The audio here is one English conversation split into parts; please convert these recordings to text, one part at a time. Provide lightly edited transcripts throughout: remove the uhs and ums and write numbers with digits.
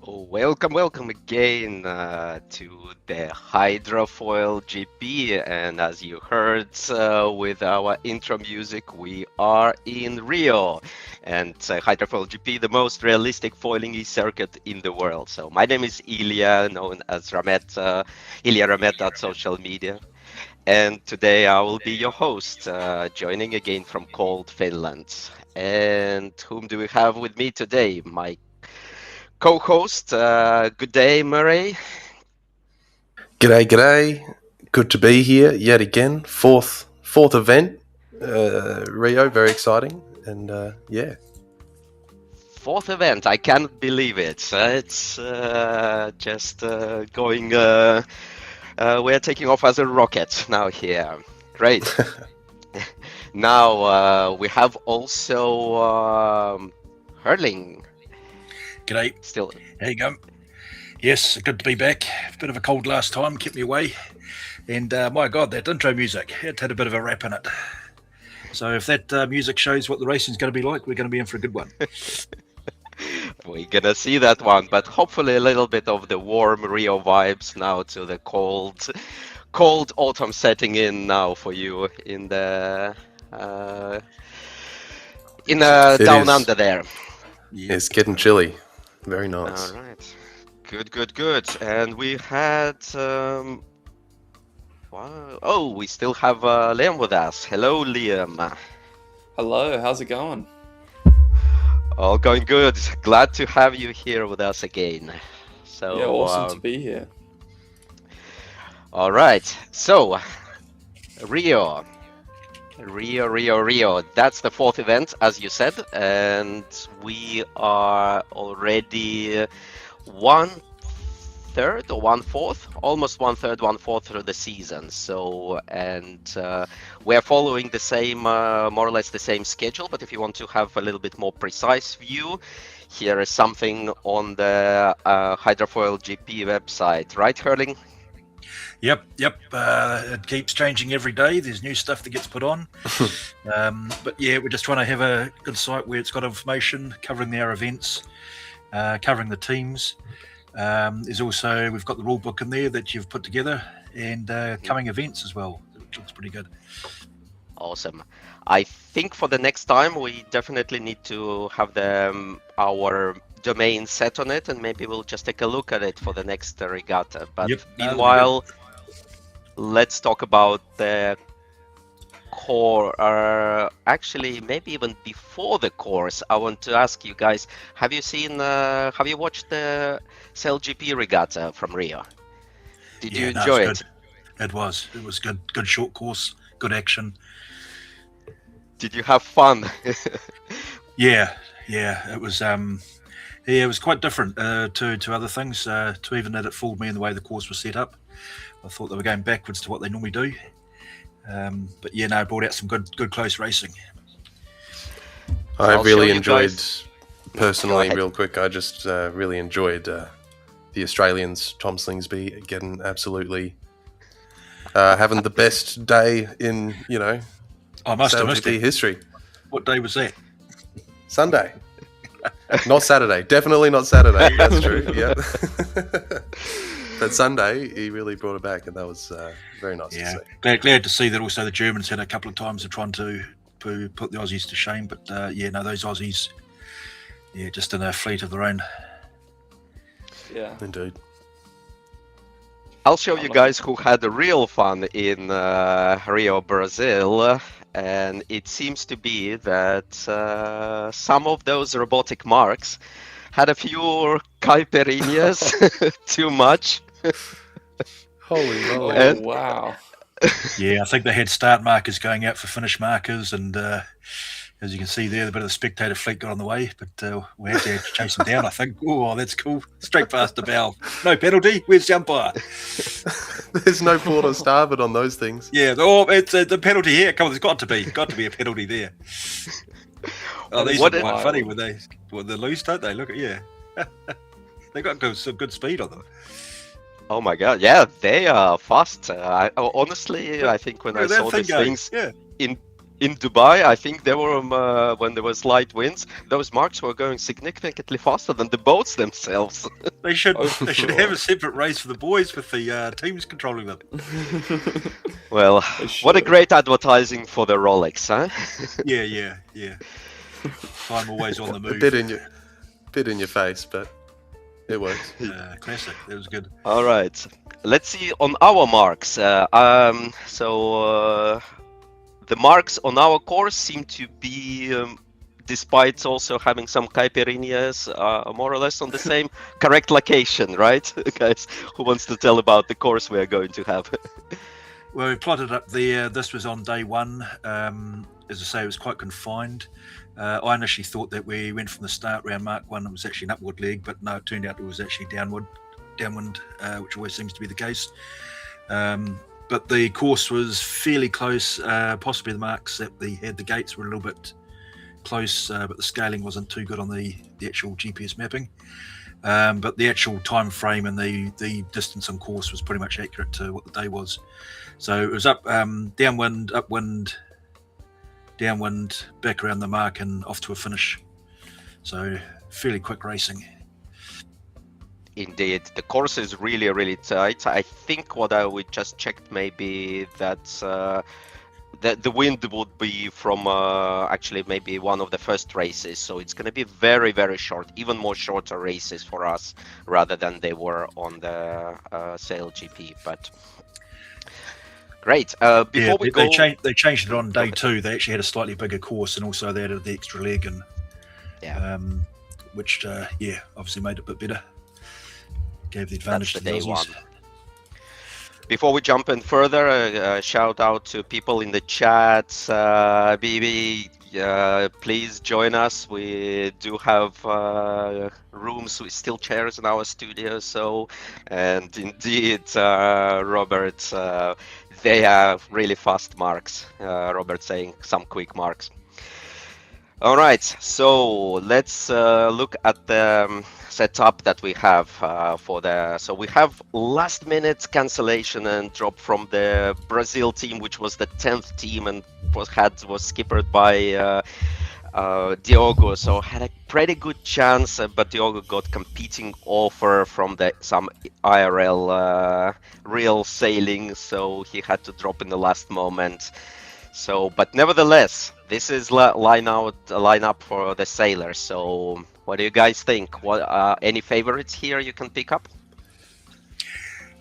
Welcome again to the Hydrofoil GP. And as you heard with our intro music, we are in Rio. And Hydrofoil GP, the most realistic foiling circuit in the world. So my name is Ilya, known as Ramet, Ilya Ramet at social media. And today I will be your host, joining again from cold Finland. And whom do we have with me today? My co-host. Good day, Murray. G'day. Good to be here yet again. Fourth event, Rio. Very exciting, and yeah. Fourth event. I can't believe it. It's just going. We're taking off as a rocket now here. Great. Now we have also Hurling. G'day. Still. There you go. Yes, good to be back. Bit of a cold last time, kept me away. And my God, that intro music, it had a bit of a rap in it. So if that music shows what the racing's going to be like, we're going to be in for a good one. We're gonna see that one, but hopefully a little bit of the warm Rio vibes now to the cold autumn setting in now for you in the down under there. Yeah. It's getting chilly. Very nice. All right. Good. And we had wow. Oh, we still have Liam with us. Hello, Liam. Hello, how's it going? All going good. Glad to have you here with us again. So yeah, awesome to be here. All right. So Rio. That's the fourth event, as you said, and we are already 1/3 or 1/4, almost 1/3, 1/4 through the season. So, and we're following the same, more or less the same schedule. But if you want to have a little bit more precise view, here is something on the Hydrofoil GP website, right, Hurling? Yep. It keeps changing every day. There's new stuff that gets put on. But yeah, we're just trying to have a good site where it's got information covering our events, covering the teams. There's also, we've got the rule book in there that you've put together, and coming events as well. It looks pretty good. Awesome. I think for the next time we definitely need to have our domain set on it, and maybe we'll just take a look at it for the next regatta. But meanwhile, let's talk about the core. Actually, maybe even before the course, I want to ask you guys: have you watched the SailGP regatta from Rio? Did you enjoy it? It was good. Good short course, good action. Did you have fun? Yeah. It was. It was quite different to other things. To even that, it fooled me in the way the course was set up. I thought they were going backwards to what they normally do. But yeah, no, it brought out some good close racing. I really enjoyed, personally, real quick, I just really enjoyed the Australians, Tom Slingsby, getting absolutely having the best day in, SailGP history. What day was that? Sunday. Not Saturday. Definitely not Saturday. That's true. Yeah. But Sunday, he really brought it back, and that was very nice to see. Glad to see that also the Germans had a couple of times of trying to put the Aussies to shame. But those Aussies, just in a fleet of their own. Yeah. Indeed. I'll show you guys who had the real fun in Rio, Brazil. And it seems to be that some of those robotic marks had a few caipirinhas too much. Holy moly. Oh, wow. Yeah, I think they had start markers going out for finish markers, and as you can see there, a bit of the spectator fleet got on the way, but we had to chase them down, I think. Oh, that's cool. Straight past the bow. No penalty. Where's the umpire? There's no port or starboard on those things. Yeah, it's the penalty here. Come on, there's got to be a penalty there. Oh, these are quite funny when they lose, don't they? Look at they got some good speed on them. Oh my god, yeah, they are fast. Honestly, I think when I saw these things in Dubai, I think there were when there was light winds, those marks were going significantly faster than the boats themselves. They should Oh, they should sure. have a separate race for the boys with the teams controlling them. Well, They what a should. great advertising for the Rolex, huh? Yeah. I'm always on the A move. bit in your face, but it works. Classic. That was good. All right, let's see on our marks. The marks on our course seem to be, despite also having some caipirinhas, more or less on the same correct location, right? Guys, who wants to tell about the course we are going to have? Well, we plotted up there. This was on day one. As I say, it was quite confined. I initially thought that we went from the start around Mark 1, it was actually an upward leg, but no, it turned out it was actually downwind, which always seems to be the case. But the course was fairly close. Possibly the marks that they had, the gates were a little bit close, but the scaling wasn't too good on the actual GPS mapping. But the actual time frame and the distance on course was pretty much accurate to what the day was. So it was up, downwind, upwind, downwind, back around the mark and off to a finish. So fairly quick racing. Indeed, the course is really, really tight. I think we just checked maybe that the wind would be from actually maybe one of the first races, so it's going to be very, very short, even more shorter races for us rather than they were on the SailGP. But great. Before we go, they changed it on day two. They actually had a slightly bigger course, and also they added the extra leg, and which obviously made it a bit better. Gave the advantage to the day Aussies. one. Before we jump in further, shout out to people in the chat. BB, please join us. We do have rooms with still chairs in our studio. And indeed, Robert, they are really fast marks. Robert saying some quick marks. All right, so let's look at the setup that we have so we have last minute cancellation and drop from the Brazil team, which was the 10th team and was skippered by Diogo, so had a pretty good chance, but Diogo got competing offer from some IRL real sailing, so he had to drop in the last moment. So, but nevertheless, this is line up for the sailors. So, what do you guys think? What any favorites here you can pick up?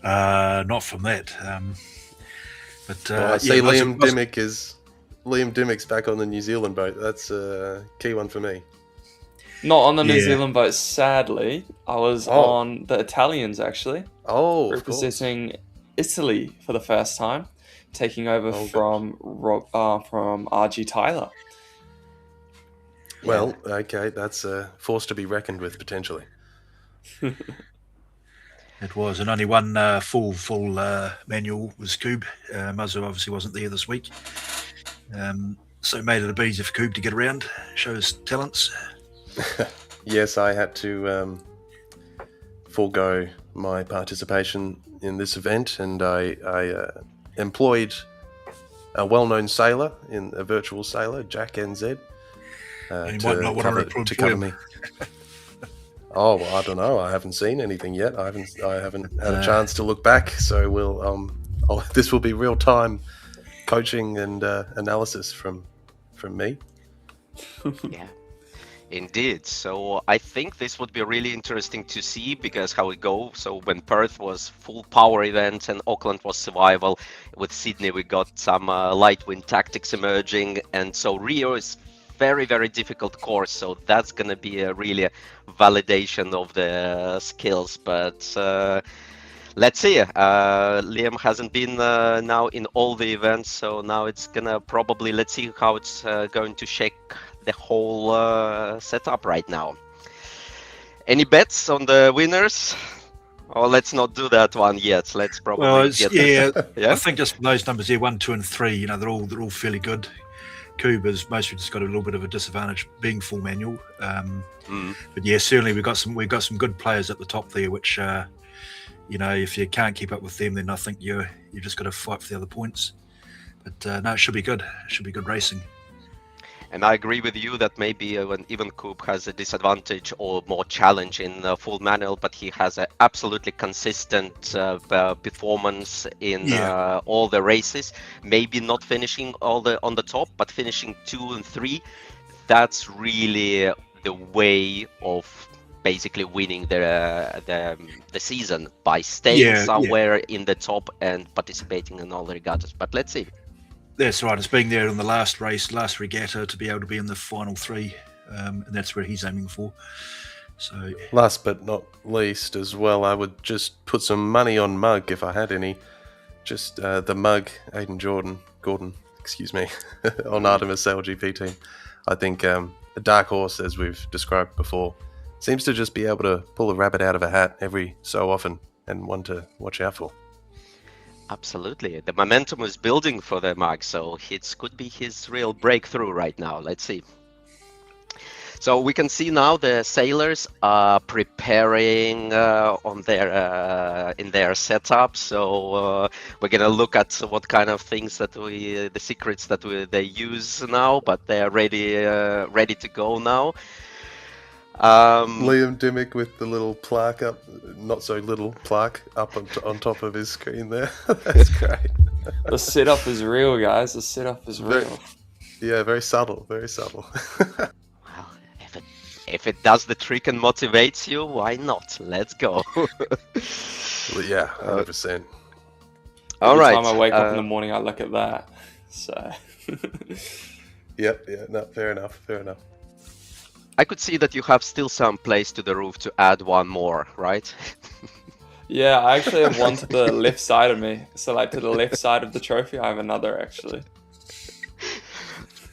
Not from that, but I see Liam Dimmick's back on the New Zealand boat. That's a key one for me. Not on the New Zealand boat, sadly. I was on the Italians actually. Oh, representing Italy for the first time, taking over from RG Tyler. Well, okay, that's a force to be reckoned with potentially. It was, and only one full manual was Coob. Muzzo obviously wasn't there this week, so it made it a bit easier for Coob to get around, show his talents. Yes, I had to forego my participation in this event, and I employed a well-known sailor, a virtual sailor, Jack NZ, to cover me. Oh, well, I don't know. I haven't seen anything yet. I haven't had a chance to look back. So this will be real-time coaching and analysis from me. Yeah. Indeed. So I think this would be really interesting to see because how it goes. So when Perth was full power event and Auckland was survival, with Sydney we got some light wind tactics emerging, and so Rio is very, very difficult course. So that's gonna be a really validation of the skills. But let's see. Liam hasn't been now in all the events, so now it's gonna probably let's see how it's going to shake the whole setup right now. Any bets on the winners? Or let's not do that one yet. Let's probably I think just those numbers here, 1, 2, and 3. They're all fairly good. Cuba's mostly just got a little bit of a disadvantage being full manual. But yeah, certainly we've got some good players at the top there, which if you can't keep up with them, then I think you just got to fight for the other points. But no, it should be good. It should be good racing. And I agree with you that maybe when even Coop has a disadvantage or more challenge in full manual, but he has an absolutely consistent performance in all the races. Maybe not finishing all the on the top, but finishing 2 and 3. That's really the way of basically winning the season by staying somewhere in the top and participating in all the regattas. But let's see. That's right. It's being there in the last race, last regatta, to be able to be in the final 3, and that's where he's aiming for. So, last but not least, as well, I would just put some money on Mug if I had any. Just the Mug, Aidan Gordon, excuse me, on Artemis SailGP team. I think a dark horse, as we've described before, seems to just be able to pull a rabbit out of a hat every so often, and one to watch out for. Absolutely. The momentum is building for the Mag, so it could be his real breakthrough right now. Let's see. So we can see now the sailors are preparing on their in their setup. So we're gonna look at what kind of things that the secrets that they use now, but they're ready to go now. Liam Dimmick with the little plaque up, not so little plaque up on top of his screen there. That's great. The setup is real, guys. The setup is real. Yeah, very subtle, very subtle. Well, if it does the trick and motivates you, why not? Let's go. Well, yeah, 100%. All right. Every time I wake up in the morning, I look at that. So. Yep. Yeah. No. Fair enough. I could see that you have still some place to the roof to add one more, right? Yeah, I actually have one to the left side of me. So, like, to the left side of the trophy, I have another, actually.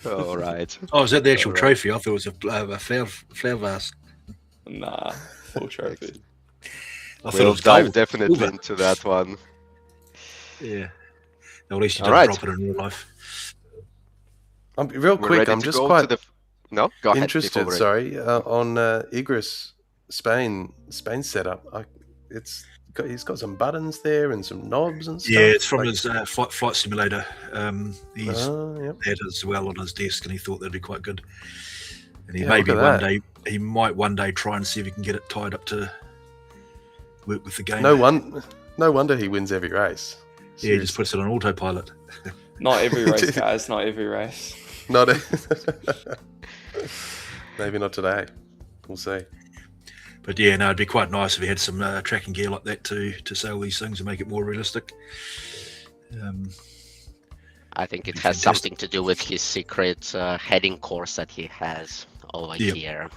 All right. Oh, is that the actual trophy? I thought it was a flower vase. Nah, full trophy. We'll dive definitely into that one. Yeah. At least you don't drop it in real life. Real quick, I'm just quite... No, go ahead. Interested, sorry, on Igris Spain setup. He's got some buttons there and some knobs and stuff. Yeah, it's from his flight simulator. He's had as well on his desk, and he thought that'd be quite good. And he might one day try and see if he can get it tied up to work with the game. No wonder he wins every race. Seriously. Yeah, he just puts it on autopilot. Not every race, guys. Not every race. Maybe not today. We'll see. But yeah, no, it'd be quite nice if he had some tracking gear like that to sail these things and make it more realistic. I think it has something to do with his secret heading course that he has over here.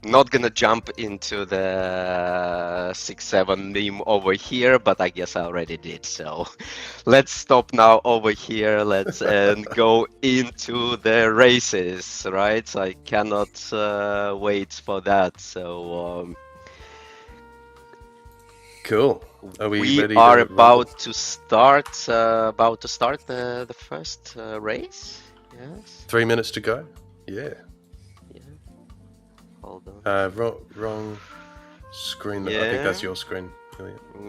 Not gonna jump into the 6-7 meme over here, but I guess I already did. So let's stop now over here. Let's go into the races, right? So I cannot wait for that. So cool. Are we ready? We are about to start the first race. Yes. 3 minutes to go. Yeah. Hold on. Wrong screen. Yeah. I think that's your screen.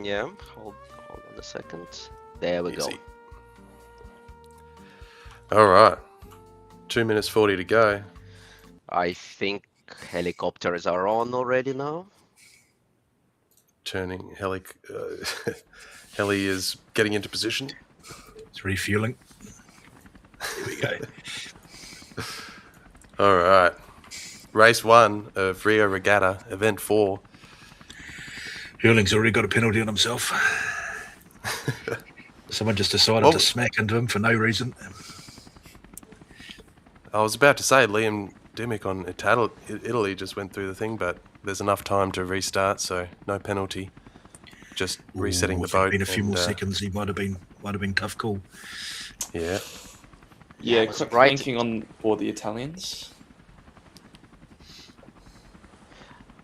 Yeah. Hold on a second. There we go. All right. 2 minutes 40 to go. I think helicopters are on already now. Turning heli is getting into position. It's refueling. Here we go. All right. Race 1 of Rio Regatta, Event 4. Hurling's already got a penalty on himself. Someone just decided to smack into him for no reason. I was about to say Liam Dimmick on Italy just went through the thing, but there's enough time to restart, so no penalty. Just resetting the boat. Been a few more seconds, he might have been tough call. Yeah. Yeah, quick thinking on board the Italians.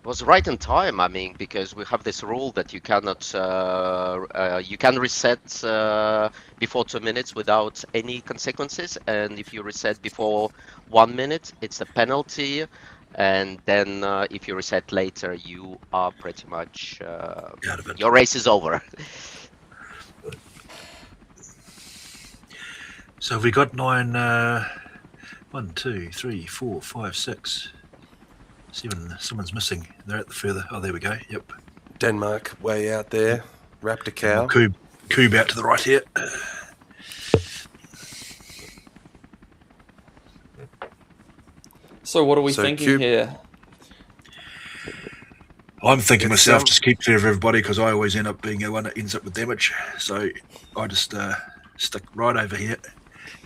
Was right in time. I mean, because we have this rule that you cannot, you can reset before 2 minutes without any consequences, and if you reset before 1 minute, it's a penalty, and then if you reset later, you are pretty much your race is over. So have we got 9, 1, 2, 3, 4, 5, 6, 7. Someone's missing. They're at the further. Oh, there we go. Yep. Denmark way out there. Raptor cow. Cube out to the right here. So what are we thinking Cube. here? I'm thinking myself, just keep clear of everybody because I always end up being the one that ends up with damage. So I just stick right over here.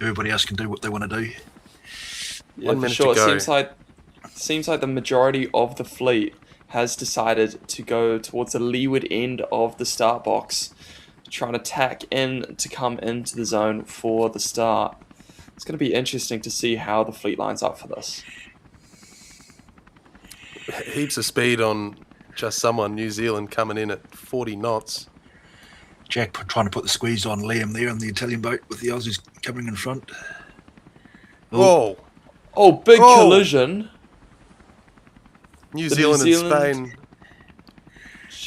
Everybody else can do what they want to do. Yeah, for sure. It seems like the majority of the fleet has decided to go towards the leeward end of the start box, trying to tack in to come into the zone for the start. It's going to be interesting to see how the fleet lines up for this. Heaps of speed on just someone. New Zealand coming in at 40 knots. Jack trying to put the squeeze on Liam there on the Italian boat with the Aussies coming in front. Whoa! Oh, big collision. New Zealand and Spain.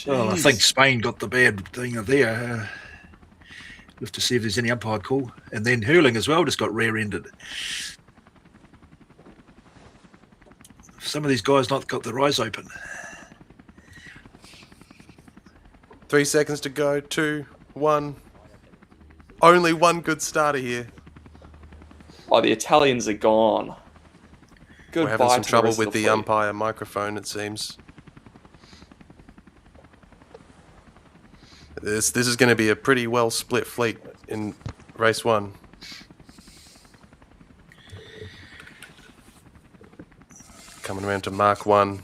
Well, I think Spain got the bad thing there. We have to see if there's any umpire call. And then hurling as well just got rear-ended. Some of these guys not got their eyes open. 3 seconds to go. 2, 1. Only one good starter here. Oh, the Italians are gone. We're having some trouble with the umpire microphone, it seems. This is going to be a pretty well split fleet in race 1. Coming around to Mark 1.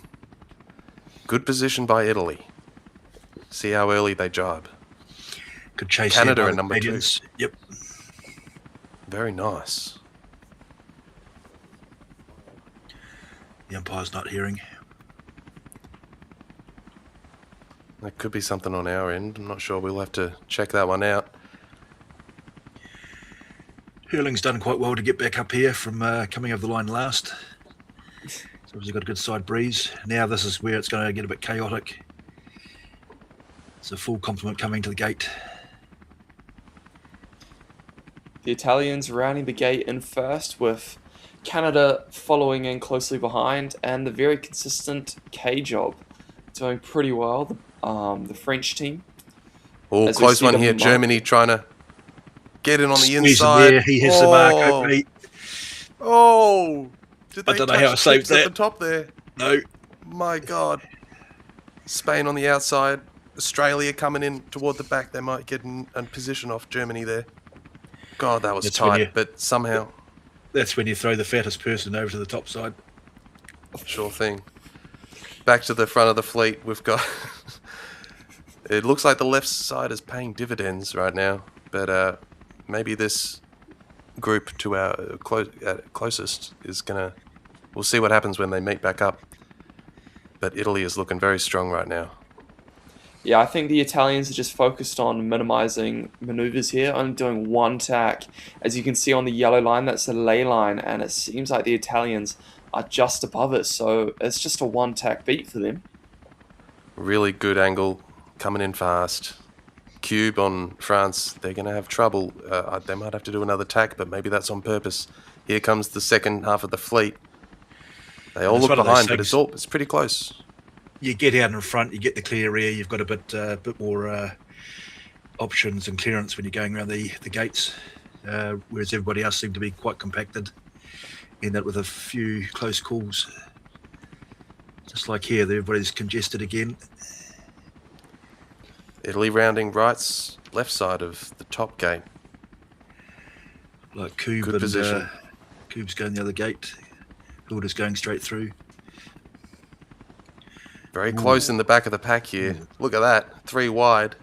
Good position by Italy. See how early they jibe. Could chase Canada at number 2. Yep. Very nice. The umpire's not hearing. That could be something on our end. I'm not sure. We'll have to check that one out. Hurling's done quite well to get back up here from coming over the line last. So obviously got a good side breeze. Now this is where it's going to get a bit chaotic. It's a full complement coming to the gate. The Italians rounding the gate in first, with Canada following in closely behind, and the very consistent K-Job doing pretty well. The French team. Oh, close one here. Germany trying to get in on the inside. There. He has the mark open. Oh! Did they I don't know how I saved that. At the top there? No. My God. Spain on the outside. Australia coming in toward the back. They might get in position off Germany there. God, that was tight, but somehow... That's when you throw the fattest person over to the top side. Sure thing. Back to the front of the fleet. We've got... It looks like the left side is paying dividends right now, but maybe this group to our closest is gonna... We'll see what happens when they meet back up. But Italy is looking very strong right now. Yeah, I think the Italians are just focused on minimizing maneuvers here, only doing one tack. As you can see on the yellow line, that's the ley line, and it seems like the Italians are just above it, so it's just a one tack beat for them. Really good angle, coming in fast. Cube on France, they're going to have trouble. They might have to do another tack, but maybe that's on purpose. Here comes the second half of the fleet. They all look behind, but it's pretty close. You get out in front, you get the clear air, you've got a bit more options and clearance when you're going around the gates, whereas everybody else seemed to be quite compacted, in that with a few close calls. Just like here, everybody's congested again. Italy rounding rights, left side of the top gate. Like Cube good and position. Cube's going the other gate. Hilda's going straight through. Very close in the back of the pack here. Look at that, 3 wide.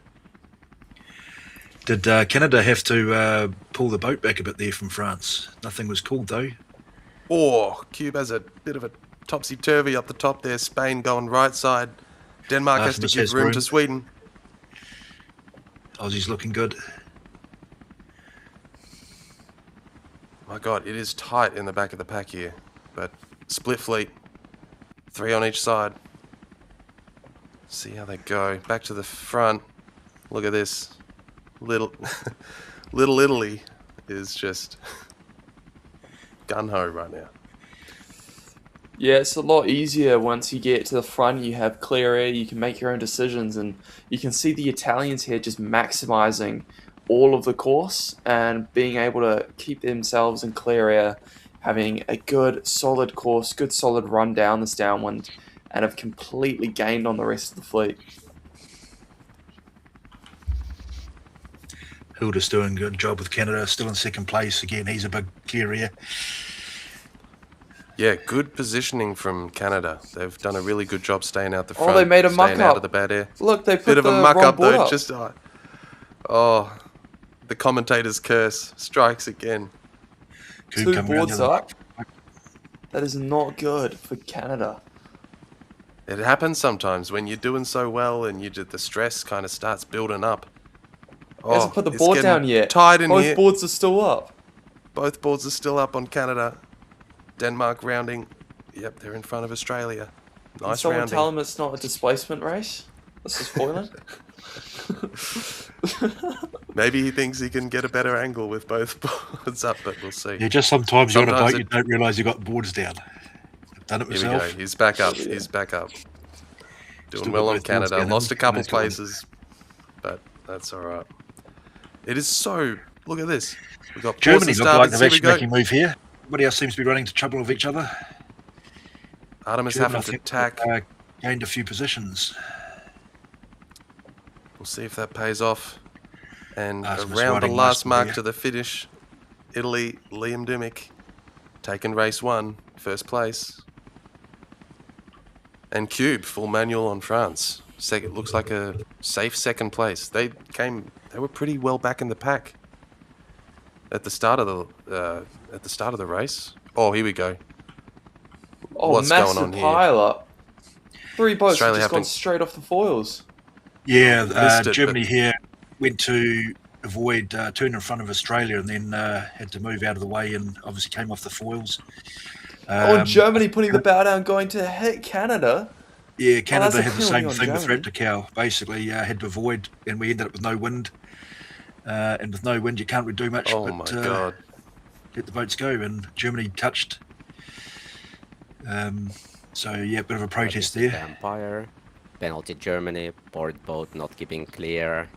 Did Canada have to pull the boat back a bit there from France? Nothing was called though. Oh, Cube has a bit of a topsy-turvy up the top there. Spain going right side. Denmark has to give room to Sweden. Aussie's looking good. My God, it is tight in the back of the pack here. But split fleet. 3 on each side. See how they go. Back to the front. Look at this. Little Italy is just gun-ho right now. Yeah, it's a lot easier once you get to the front. You have clear air, you can make your own decisions, and you can see the Italians here just maximizing all of the course and being able to keep themselves in clear air, having a good solid course, good solid run down this downwind, and have completely gained on the rest of the fleet. Hilda's doing a good job with Canada, still in second place. Again, he's a big carrier. Yeah, good positioning from Canada. They've done a really good job staying out the front. Oh, they made a muck staying out up. of the bad air. Look, they put Bit of the a muck wrong up board though. up. Just the commentator's curse strikes again. Could 2 come around boards the other up. That is not good for Canada. It happens sometimes when you're doing so well and the stress kind of starts building up. He hasn't put the it's board getting down yet. Tied in Both here. boards are still up. Both boards are still up on Canada. Denmark rounding. Yep, they're in front of Australia. Can Nice someone rounding. tell them it's not a displacement race? This is spoiling. Maybe he thinks he can get a better angle with both boards up, but we'll see. Yeah, just sometimes you're on a Sometimes boat, you don't realise you've got boards down. I've done it Here we myself. go. He's back up. He's back up. Doing Still well got on both boards Canada. down, Lost a haven't couple we? Canada's places, but that's all right. It is so. Look at this. We've got Germany look like they've Here we actually go. making a move here. Everybody else seems to be running into trouble with each other. Artemis Germany, having I to think, tack. gained a few positions. We'll see if that pays off. And Artemis around the riding last nicely mark there. to the finish, Italy, Liam Dimmick, taking race 1, first place. And Cube, full manual on France. Second, looks like a safe second place. They were pretty well back in the pack at the start of the race. Oh, here we go. Oh, What's going massive on here? pile up. 3 boats Australia have just having- gone straight off the foils. Yeah, Missed it, Germany here went to avoid turning in front of Australia and then had to move out of the way and obviously came off the foils. Germany putting the bow down, going to hit Canada. Yeah, Canada that's a had the penalty same on thing with Germany. Repticow. Basically, had to avoid, and we ended up with no wind. And with no wind, you can't really do much Oh but my god. let the boats go. And Germany touched. So, yeah, bit of a protest there. Empire, penalty Germany, port boat not keeping clear.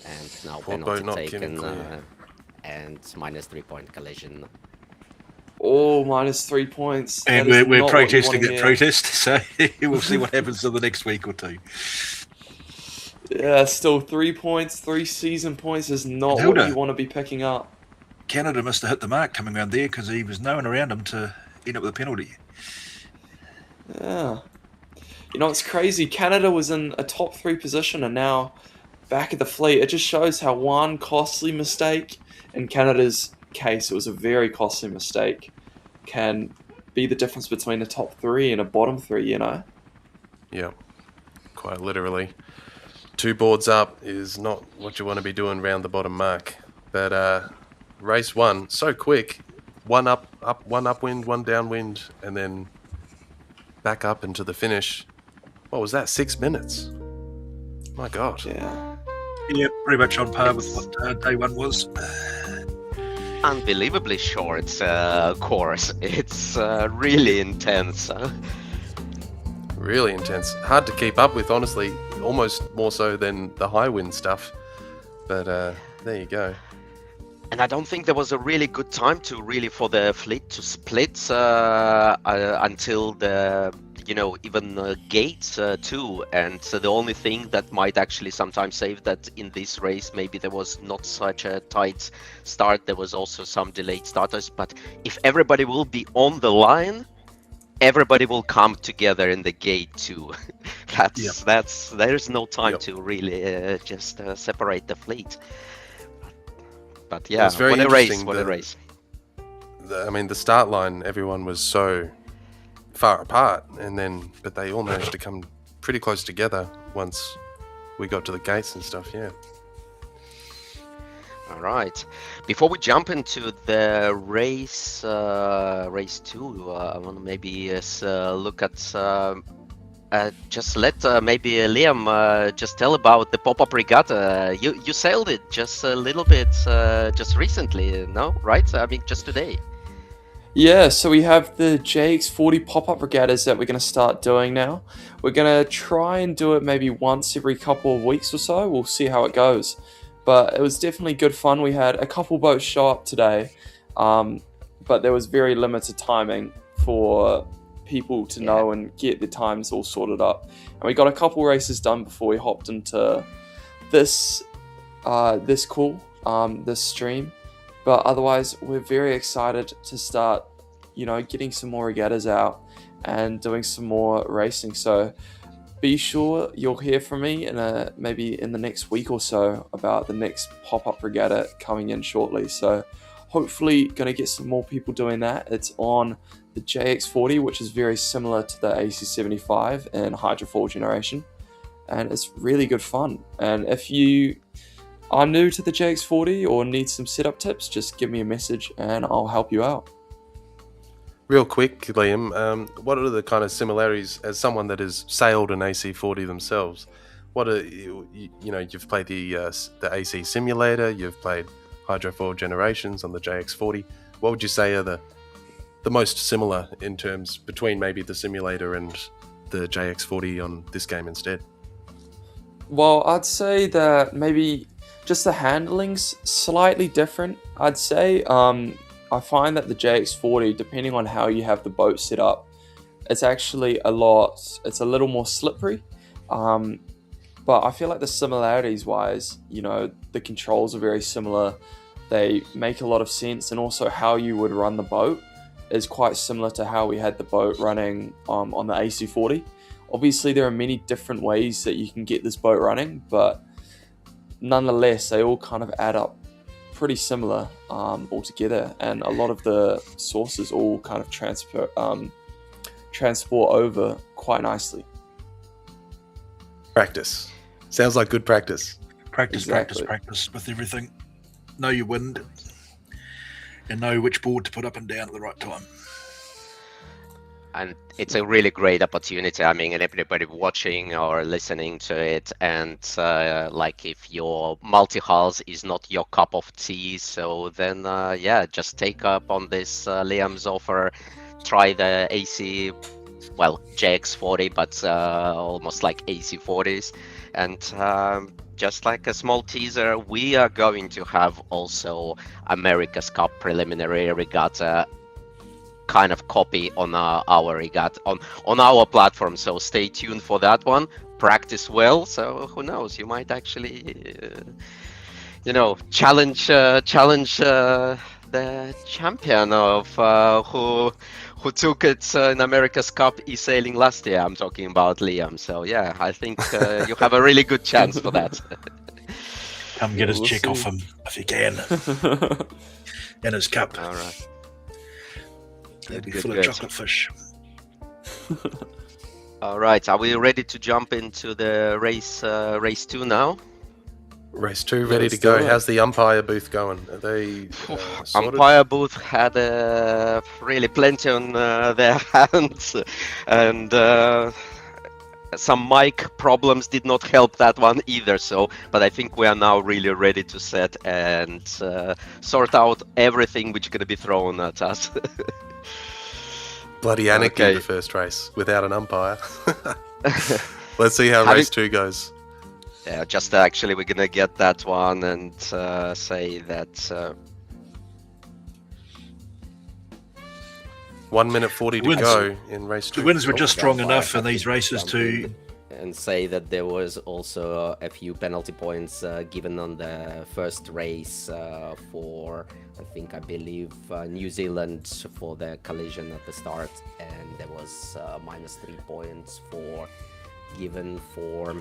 And now Port penalty boat not keeping taken clear. and minus 3-point collision. Oh, minus 3 points. And That is we're not what you protesting wanna at hear. protest, so we'll see what happens in the next week or two. Yeah, still 3 points, 3 season points is not Hilda. what you want to be picking up. Canada must have hit the mark coming around there because he was no one around him to end up with a penalty. Yeah. You know, it's crazy. Canada was in a top 3 position and now back at the fleet. It just shows how one costly mistake, in Canada's case, it was a very costly mistake, can be the difference between a top 3 and a bottom 3, you know? Yep. Quite literally. 2 boards up is not what you want to be doing round the bottom mark. But race 1, so quick. One upwind, one downwind, and then back up into the finish. What was that? 6 minutes? My God. Yeah. Yeah, pretty much on par with what day 1 was. Unbelievably short course. It's really intense. Really intense. Hard to keep up with, honestly. Almost more so than the high wind stuff. But there you go. And I don't think there was a really good time for the fleet to split until the even gates too. And so the only thing that might actually sometimes save that in this race, maybe there was not such a tight start. There was also some delayed starters. But if everybody will be on the line, everybody will come together in the gate too. There's no time to really just separate the fleet. But yeah, It's very what a race! interesting What a that- race! The start line, everyone was so far apart, but they all managed to come pretty close together once we got to the gates and stuff. Yeah. All right. Before we jump into the race 2, I want to maybe look at just let maybe Liam just tell about the pop-up regatta. You sailed it just a little bit just recently, no? Right? I mean, just today. Yeah, so we have the JX40 pop-up regattas that we're going to start doing now. We're going to try and do it maybe once every couple of weeks or so. We'll see how it goes. But it was definitely good fun. We had a couple boats show up today, but there was very limited timing for people to know and get the times all sorted up. And we got a couple races done before we hopped into this stream. But otherwise, we're very excited to start, getting some more regattas out and doing some more racing. So be sure you'll hear from me maybe in the next week or so about the next pop-up regatta coming in shortly. So hopefully going to get some more people doing that. It's on the JX40, which is very similar to the AC75 in Hydrofoil Generation. And it's really good fun. And if you are new to the JX40 or need some setup tips, just give me a message and I'll help you out. Real quick, Liam, what are the kind of similarities as someone that has sailed an AC40 themselves? What are you've played the AC simulator, you've played Hydrofoil Generations on the JX40. What would you say are the most similar in terms between maybe the simulator and the JX40 on this game instead? Well, I'd say that maybe just the handling's slightly different, I'd say. I find that the JX40, depending on how you have the boat set up, it's actually a little more slippery. But I feel like the similarities wise, the controls are very similar. They make a lot of sense, and also how you would run the boat is quite similar to how we had the boat running on the AC40. Obviously, there are many different ways that you can get this boat running, but nonetheless, they all kind of add up pretty similar altogether, and a lot of the sources all kind of transport over quite nicely. Practice. Sounds like good practice. Practice with everything. Know your wind and know which board to put up and down at the right time. And it's a really great opportunity. I mean, and everybody watching or listening to it, and like if your multi-hulls is not your cup of tea, so then just take up on this Liam's offer. Try the AC, JX40, but almost like AC40s, and just like a small teaser, we are going to have also America's Cup preliminary regatta kind of copy on our regatta on our platform, so stay tuned for that one. Practice well, so who knows, you might actually challenge the champion of who took it in America's Cup e-sailing last year. I'm talking about Liam. So yeah, I think you have a really good chance for that. Come get his check off him if you can. And his cup. All right. It'll be full of chocolate fish. All right, are we ready to jump into the race 2 now? Race 2 ready to go. How's the umpire booth going? Are they umpire booth had really plenty on their hands, and some mic problems did not help that one either. So, but I think we are now really ready to set and sort out everything which is going to be thrown at us. Bloody anarchy, the first race without an umpire. Let's see how race 2 goes. Yeah, just actually we're gonna get that one and say that 1 minute 40 to go in race 2. The winds were just strong enough in these races to... And say that there was also a few penalty points given on the first race for, I believe, New Zealand for the collision at the start, and there was -3 points given for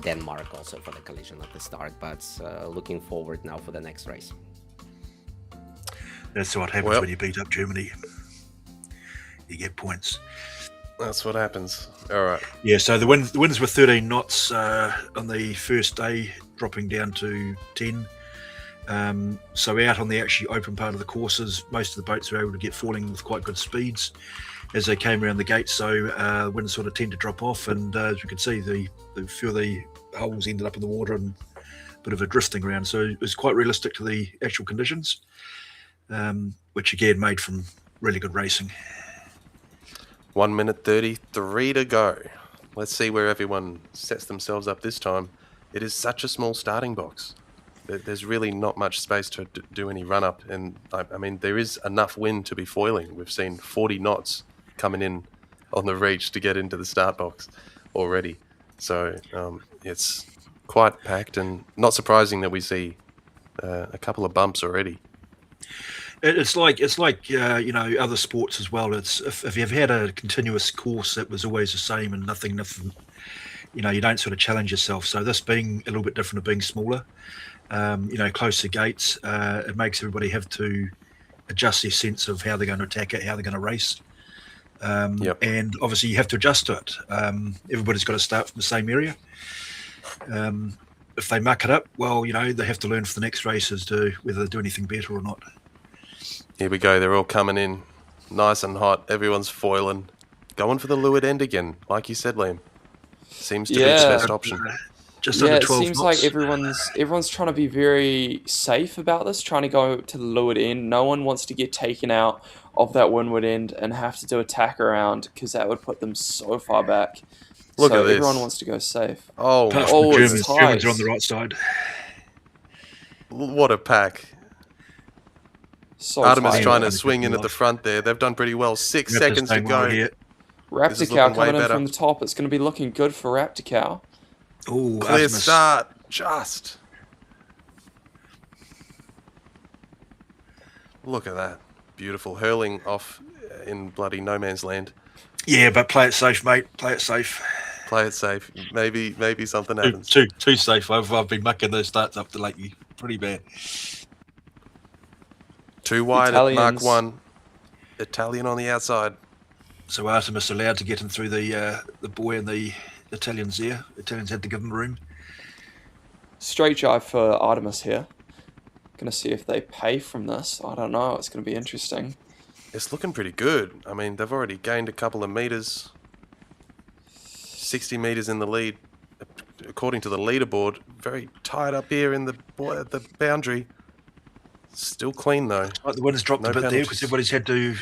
Denmark also for the collision at the start, but looking forward now for the next race. That's what happens when you beat up Germany. You get points. That's what happens. All right. Yeah, so the winds were 13 knots on the first day, dropping down to 10 So out on the actually open part of the courses, most of the boats were able to get falling with quite good speeds as they came around the gate. So wind sort of tend to drop off, and as you can see, the few of the holes ended up in the water and a bit of a drifting around. So it was quite realistic to the actual conditions, which again made from really good racing. 1 minute 33 to go. Let's see where everyone sets themselves up this time. It is such a small starting box. There's really not much space to do any run-up. And, I mean, there is enough wind to be foiling. We've seen 40 knots coming in on the reach to get into the start box already. So it's quite packed, and not surprising that we see a couple of bumps already. It's like other sports as well. It's if you've had a continuous course that was always the same and nothing, you don't sort of challenge yourself. So this being a little bit different of being smaller, closer gates, it makes everybody have to adjust their sense of how they're going to attack it, how they're going to race. And obviously you have to adjust to it. Everybody's got to start from the same area. If they muck it up, well, they have to learn for the next race as to whether they do anything better or not. Here we go. They're all coming in nice and hot. Everyone's foiling. Going for the leeward end again, like you said, Liam. Seems to be the best option. Just under 12 it seems knots. like everyone's trying to be very safe about this, trying to go to the leeward end. No one wants to get taken out of that windward end and have to do a tack around, because that would put them so far back. Look at this. Everyone wants to go safe. Apart from the Germans are on the right side. What a pack. So Artemis tight. trying to swing in at the front there. They've done pretty well. 6 seconds to go. Raptor Cow coming in from the top. It's going to be looking good for Raptor Cow. Oh, clear start. Just. Look at that. Beautiful. Hurling off in bloody no man's land. Yeah, but play it safe, mate. Play it safe. Play it safe. Maybe something happens. Too safe. I've been mucking those starts up to lately. Pretty bad. Too wide at Mark 1. Italian on the outside. So Artemis allowed to get him through the buoy and the Italians there. The Italians had to give him room. Straight drive for Artemis here. Going to see if they pay from this. I don't know. It's going to be interesting. It's looking pretty good. I mean, they've already gained a couple of meters. 60 meters in the lead. According to the leaderboard, very tight up here in the boundary. Still clean though. Like the wind's dropped a bit there because everybody's had to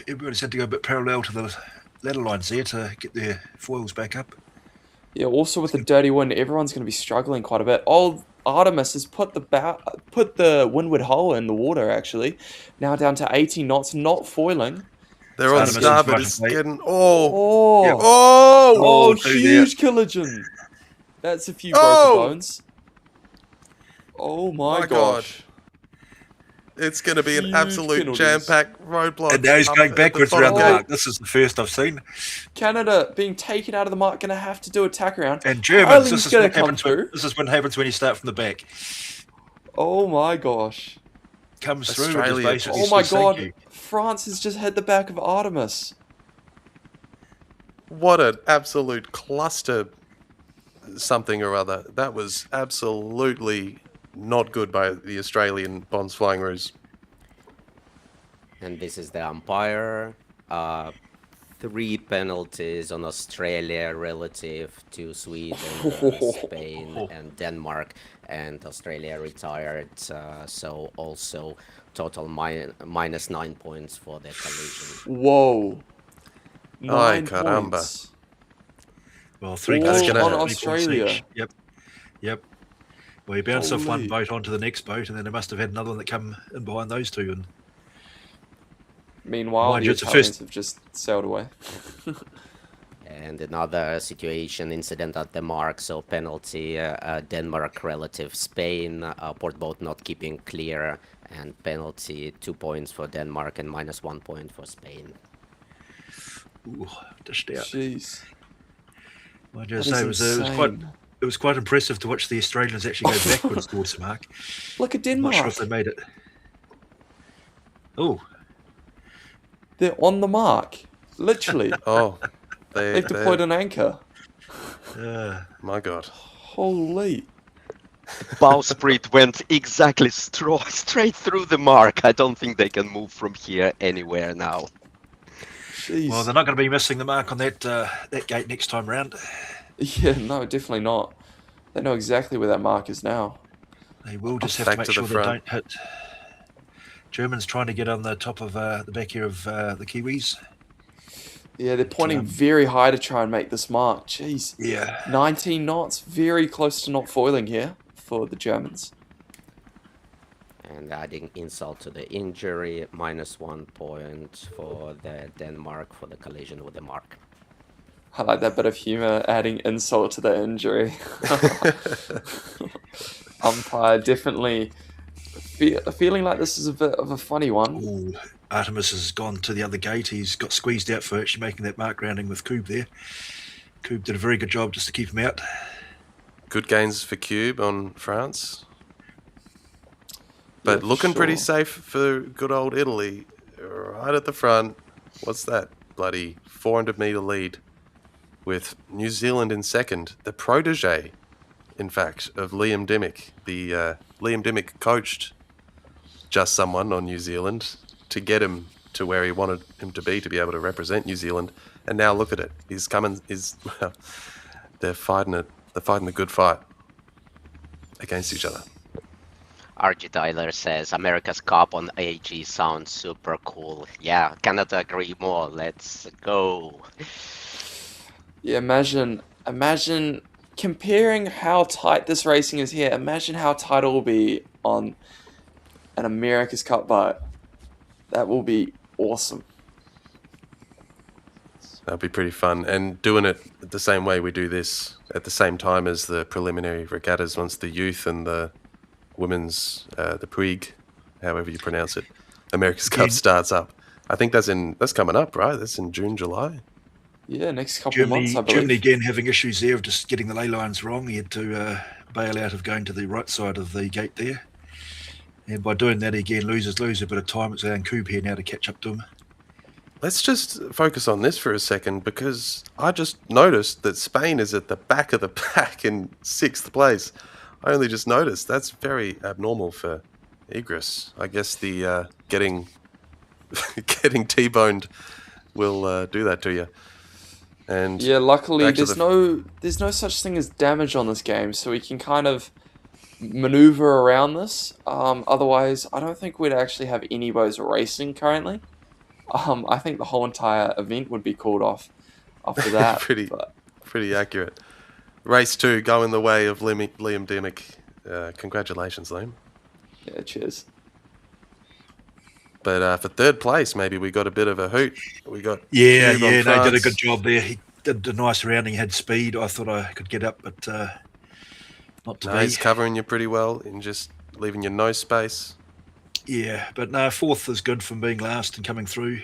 go a bit parallel to the ladder lines there to get their foils back up. Yeah, also with the dirty wind, everyone's going to be struggling quite a bit. Oh, Artemis has put the windward hull in the water, actually. Now down to 80 knots, not foiling. They're on starboard. It's getting... Huge collision. That's a few broken bones. Oh my gosh. It's going to be an absolute jam-packed roadblock. And now he's going backwards around the mark. This is the first I've seen. Canada being taken out of the mark, going to have to do a tack around. And Germans, this is what happens when you start from the back. Oh my gosh. Comes through. Oh my god. France has just hit the back of Artemis. What an absolute cluster something or other. That was absolutely not good by the Australian Bonds Flying Roos. And this is the umpire. 3 penalties on Australia relative to Sweden, Spain, and Denmark. And Australia retired, so also total minus 9 points for the collision. Whoa. 9 caramba. Points. Well, 3 on Australia. Yep. Well, he bounced off one boat onto the next boat, and then they must have had another one that come in behind those two. And meanwhile, the Italians have just sailed away. And another situation, incident at the mark, so penalty, Denmark relative Spain, port boat not keeping clear, and penalty 2 points for Denmark and minus 1 point for Spain. Ooh, dished out. Jeez. Well, I just say it was quite impressive to watch the Australians actually go backwards towards the mark. Look at Denmark. I'm not sure if they made it. Oh. They're on the mark. Literally. They've deployed an anchor. My God. Holy. Bowsprit went exactly straight through the mark. I don't think they can move from here anywhere now. Jeez. Well, they're not going to be missing the mark on that gate next time round. Yeah, no, definitely not. They know exactly where that mark is now. They will just have Back to make to the sure they front. don't hit. Germans trying to get on the top of the back here of the Kiwis. Yeah, they're pointing very high to try and make this mark. Jeez. Yeah. 19 knots, very close to not foiling here for the Germans. And adding insult to the injury, -1 point for the Denmark for the collision with the mark. I like that bit of humor, adding insult to the injury. Umpire definitely feeling like this is a bit of a funny one. Ooh, Artemis has gone to the other gate. He's got squeezed out for actually making that mark rounding with Cube there. Cube did a very good job just to keep him out. Good gains for Cube on France. But Yeah, looking pretty sure. safe for good old Italy. Right at the front. What's that? Bloody 400-meter lead with New Zealand in second. The protege, in fact, of Liam Dimmick. Liam Dimmick coached just someone on New Zealand to get him to where he wanted him to be able to represent New Zealand. And now look at it. Well, they're fighting it. They're fighting a good fight against each other. RG Tyler says America's Cup on AG sounds super cool. Yeah, cannot agree more. Let's go. Yeah, imagine comparing how tight this racing is here. Imagine how tight it will be on an America's Cup boat. That will be awesome. That'll be pretty fun. And doing it the same way we do this at the same time as the preliminary regattas once the youth and the women's, the Puig, however you pronounce it, America's Cup starts up. I think that's coming up, right? That's in June, July. Yeah, next couple of months, I believe. Germany again having issues there of just getting the ley lines wrong. He had to bail out of going to the right side of the gate there. And by doing that, again, loses a bit of time. It's Alan Coob here now to catch up to him. Let's just focus on this for a second because I just noticed that Spain is at the back of the pack in 6th place. I only just noticed. That's very abnormal for Egress. I guess the getting T-boned will do that to you. And yeah, luckily there's no such thing as damage on this game, so we can kind of maneuver around this. Otherwise, I don't think we'd actually have any boats racing currently. I think the whole entire event would be called off after that. Pretty accurate. Race 2 going the way of Liam Dimmick. Congratulations, Liam. Yeah, cheers. But for 3rd place, maybe we got a bit of a hoot. We got He France. did a good job there. He did a nice rounding, had speed. I thought I could get up, but not to be. He's covering you pretty well and just leaving you no space. Yeah, but no, 4th is good from being last and coming through.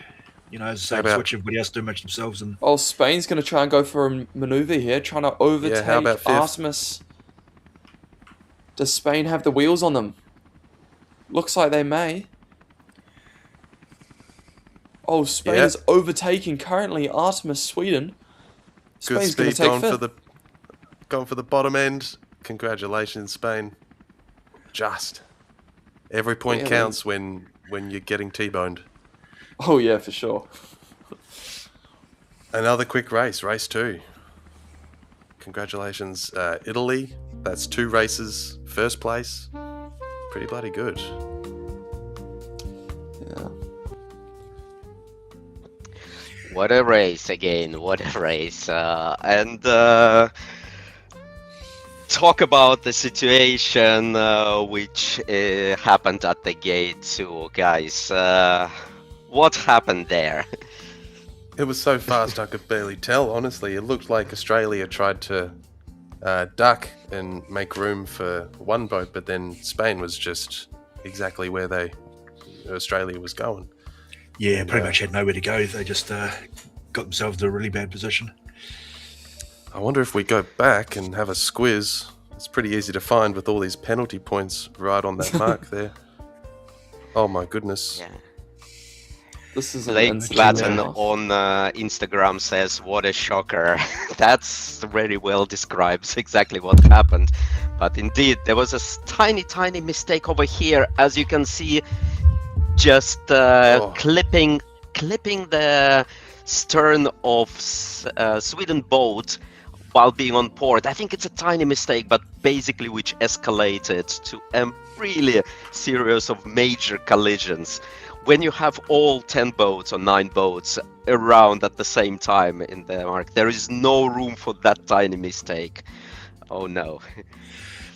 You know, as I say, switch everybody else doing much themselves. And Spain's going to try and go for a maneuver here, trying to overtake how about 5th? Artemis. Does Spain have the wheels on them? Looks like they may. Oh, Spain is overtaking currently Artemis, Sweden. Spain's going to take 5th. Going for the bottom end. Congratulations, Spain. Just. Every point counts when you're getting T-boned. Oh, yeah, for sure. Another quick race 2. Congratulations, Italy. That's 2 races, 1st place. Pretty bloody good. Yeah. What a race again, what a race. Talk about the situation which happened at the gate too, guys. What happened there? It was so fast I could barely tell, honestly. It looked like Australia tried to duck and make room for one boat, but then Spain was just exactly where Australia was going. Yeah, pretty much had nowhere to go. They just got themselves in a really bad position. I wonder if we go back and have a squiz. It's pretty easy to find with all these penalty points right on that mark there. Oh my goodness. Yeah. This is Blake Batten on Instagram says, "What a shocker." That's very well describes exactly what happened. But indeed, there was a tiny mistake over here, as you can see, just clipping the stern of Sweden boat while being on port. I think it's a tiny mistake, but basically which escalated to a really series of major collisions. When you have all 10 boats or 9 boats around at the same time in the mark, there is no room for that tiny mistake. Oh no.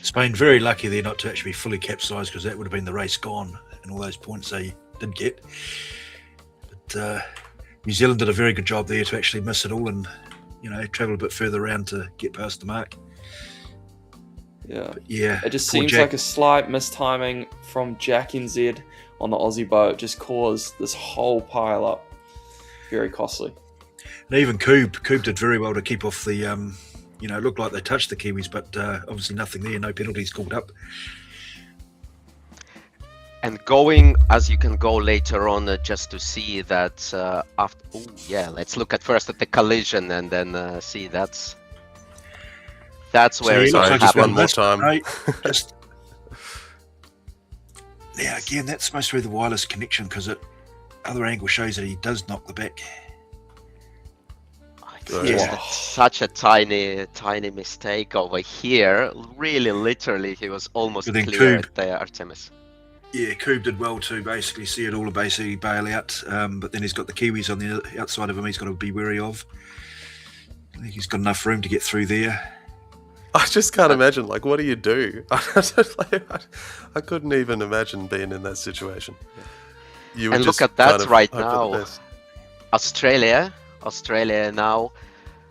Spain very lucky there not to actually be fully capsized, because that would have been the race gone and all those points they did get. But New Zealand did a very good job there to actually miss it all and, you know, travel a bit further around to get past the mark. Yeah. But yeah. It just seems like a slight mistiming from Jack NZ on the Aussie boat just caused this whole pile up. Very costly. And even Coob did very well to keep off the, you know, it looked like they touched the Kiwis, but obviously nothing there, no penalties called up. And going, as you can go later on, just to see that after. Oh yeah, let's look at first at the collision and then see that's where it's Sorry, going to just happen. one more time. Right, just yeah, again, that's supposed to be the wireless connection, because it other angle shows that he does knock the back. Yeah. Such a tiny mistake over here. Really, literally, he was almost clear at the Artemis. Yeah, Coob did well to basically see it all, basically bail out. But then he's got the Kiwis on the outside of him he's got to be wary of. I think he's got enough room to get through there. I just can't imagine, like, what do you do? I couldn't even imagine being in that situation. You and look at that right now. Australia now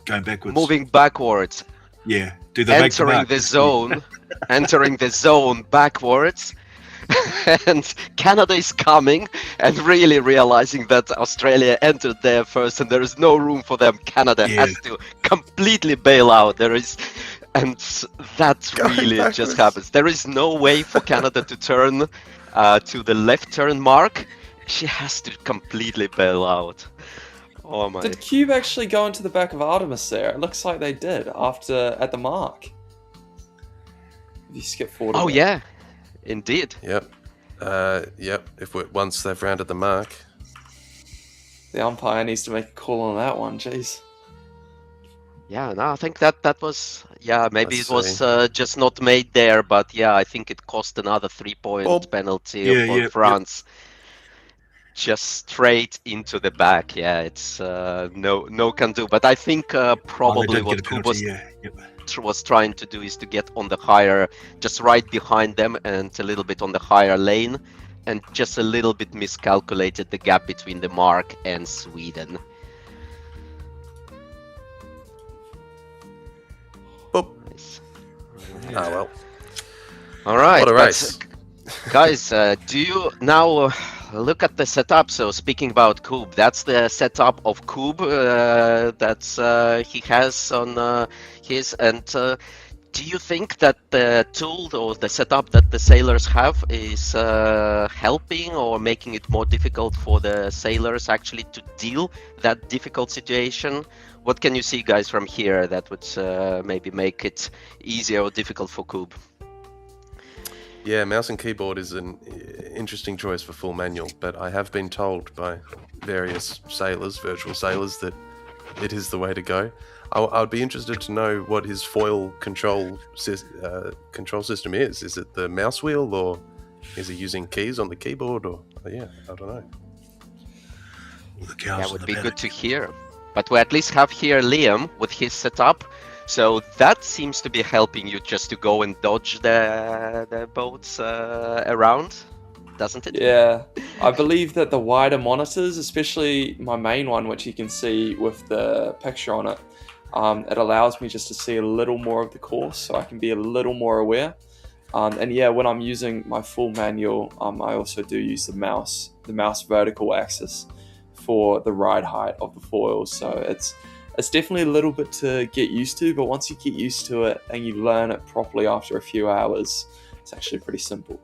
going backwards, moving backwards. Yeah, entering the zone backwards. And Canada is coming and really realizing that Australia entered there first and there is no room for them. Canada has to completely bail out. And that really just happens. There is no way for Canada to turn to the left turn mark. She has to completely bail out. Oh my. Did Cube actually go into the back of Artemis there? It looks like they did at the mark. If you skip forward. Oh yeah. Indeed. Yep. Once they've rounded the mark, the umpire needs to make a call on that one. Jeez. Yeah, no, I think that was maybe it was just not made there, but yeah, I think it cost another 3-point penalty for France. Just straight into the back. Yeah, it's no can do. But I think probably what Coob was trying to do is to get on the higher, just right behind them and a little bit on the higher lane, and just a little bit miscalculated the gap between the mark and Sweden. Boop. Nice. Oh well. All right. What a race. Guys, do you now look at the setup? So speaking about Coob, that's the setup of Coob that he has on his. And do you think that the tool or the setup that the sailors have is helping or making it more difficult for the sailors actually to deal that difficult situation? What can you see, guys, from here that would maybe make it easier or difficult for Coob? Yeah, mouse and keyboard is an interesting choice for full manual, but I have been told by various sailors, virtual sailors, that it is the way to go. I'd be interested to know what his foil control system is. Is it the mouse wheel, or is he using keys on the keyboard? Or I don't know. That would be good to hear. But we at least have here Liam with his setup. So that seems to be helping you just to go and dodge the boats around, doesn't it? Yeah, I believe that the wider monitors, especially my main one, which you can see with the picture on it, it allows me just to see a little more of the course, so I can be a little more aware. And yeah, when I'm using my full manual, I also do use the mouse vertical axis for the ride height of the foils. So it's definitely a little bit to get used to, but once you get used to it and you learn it properly after a few hours, it's actually pretty simple.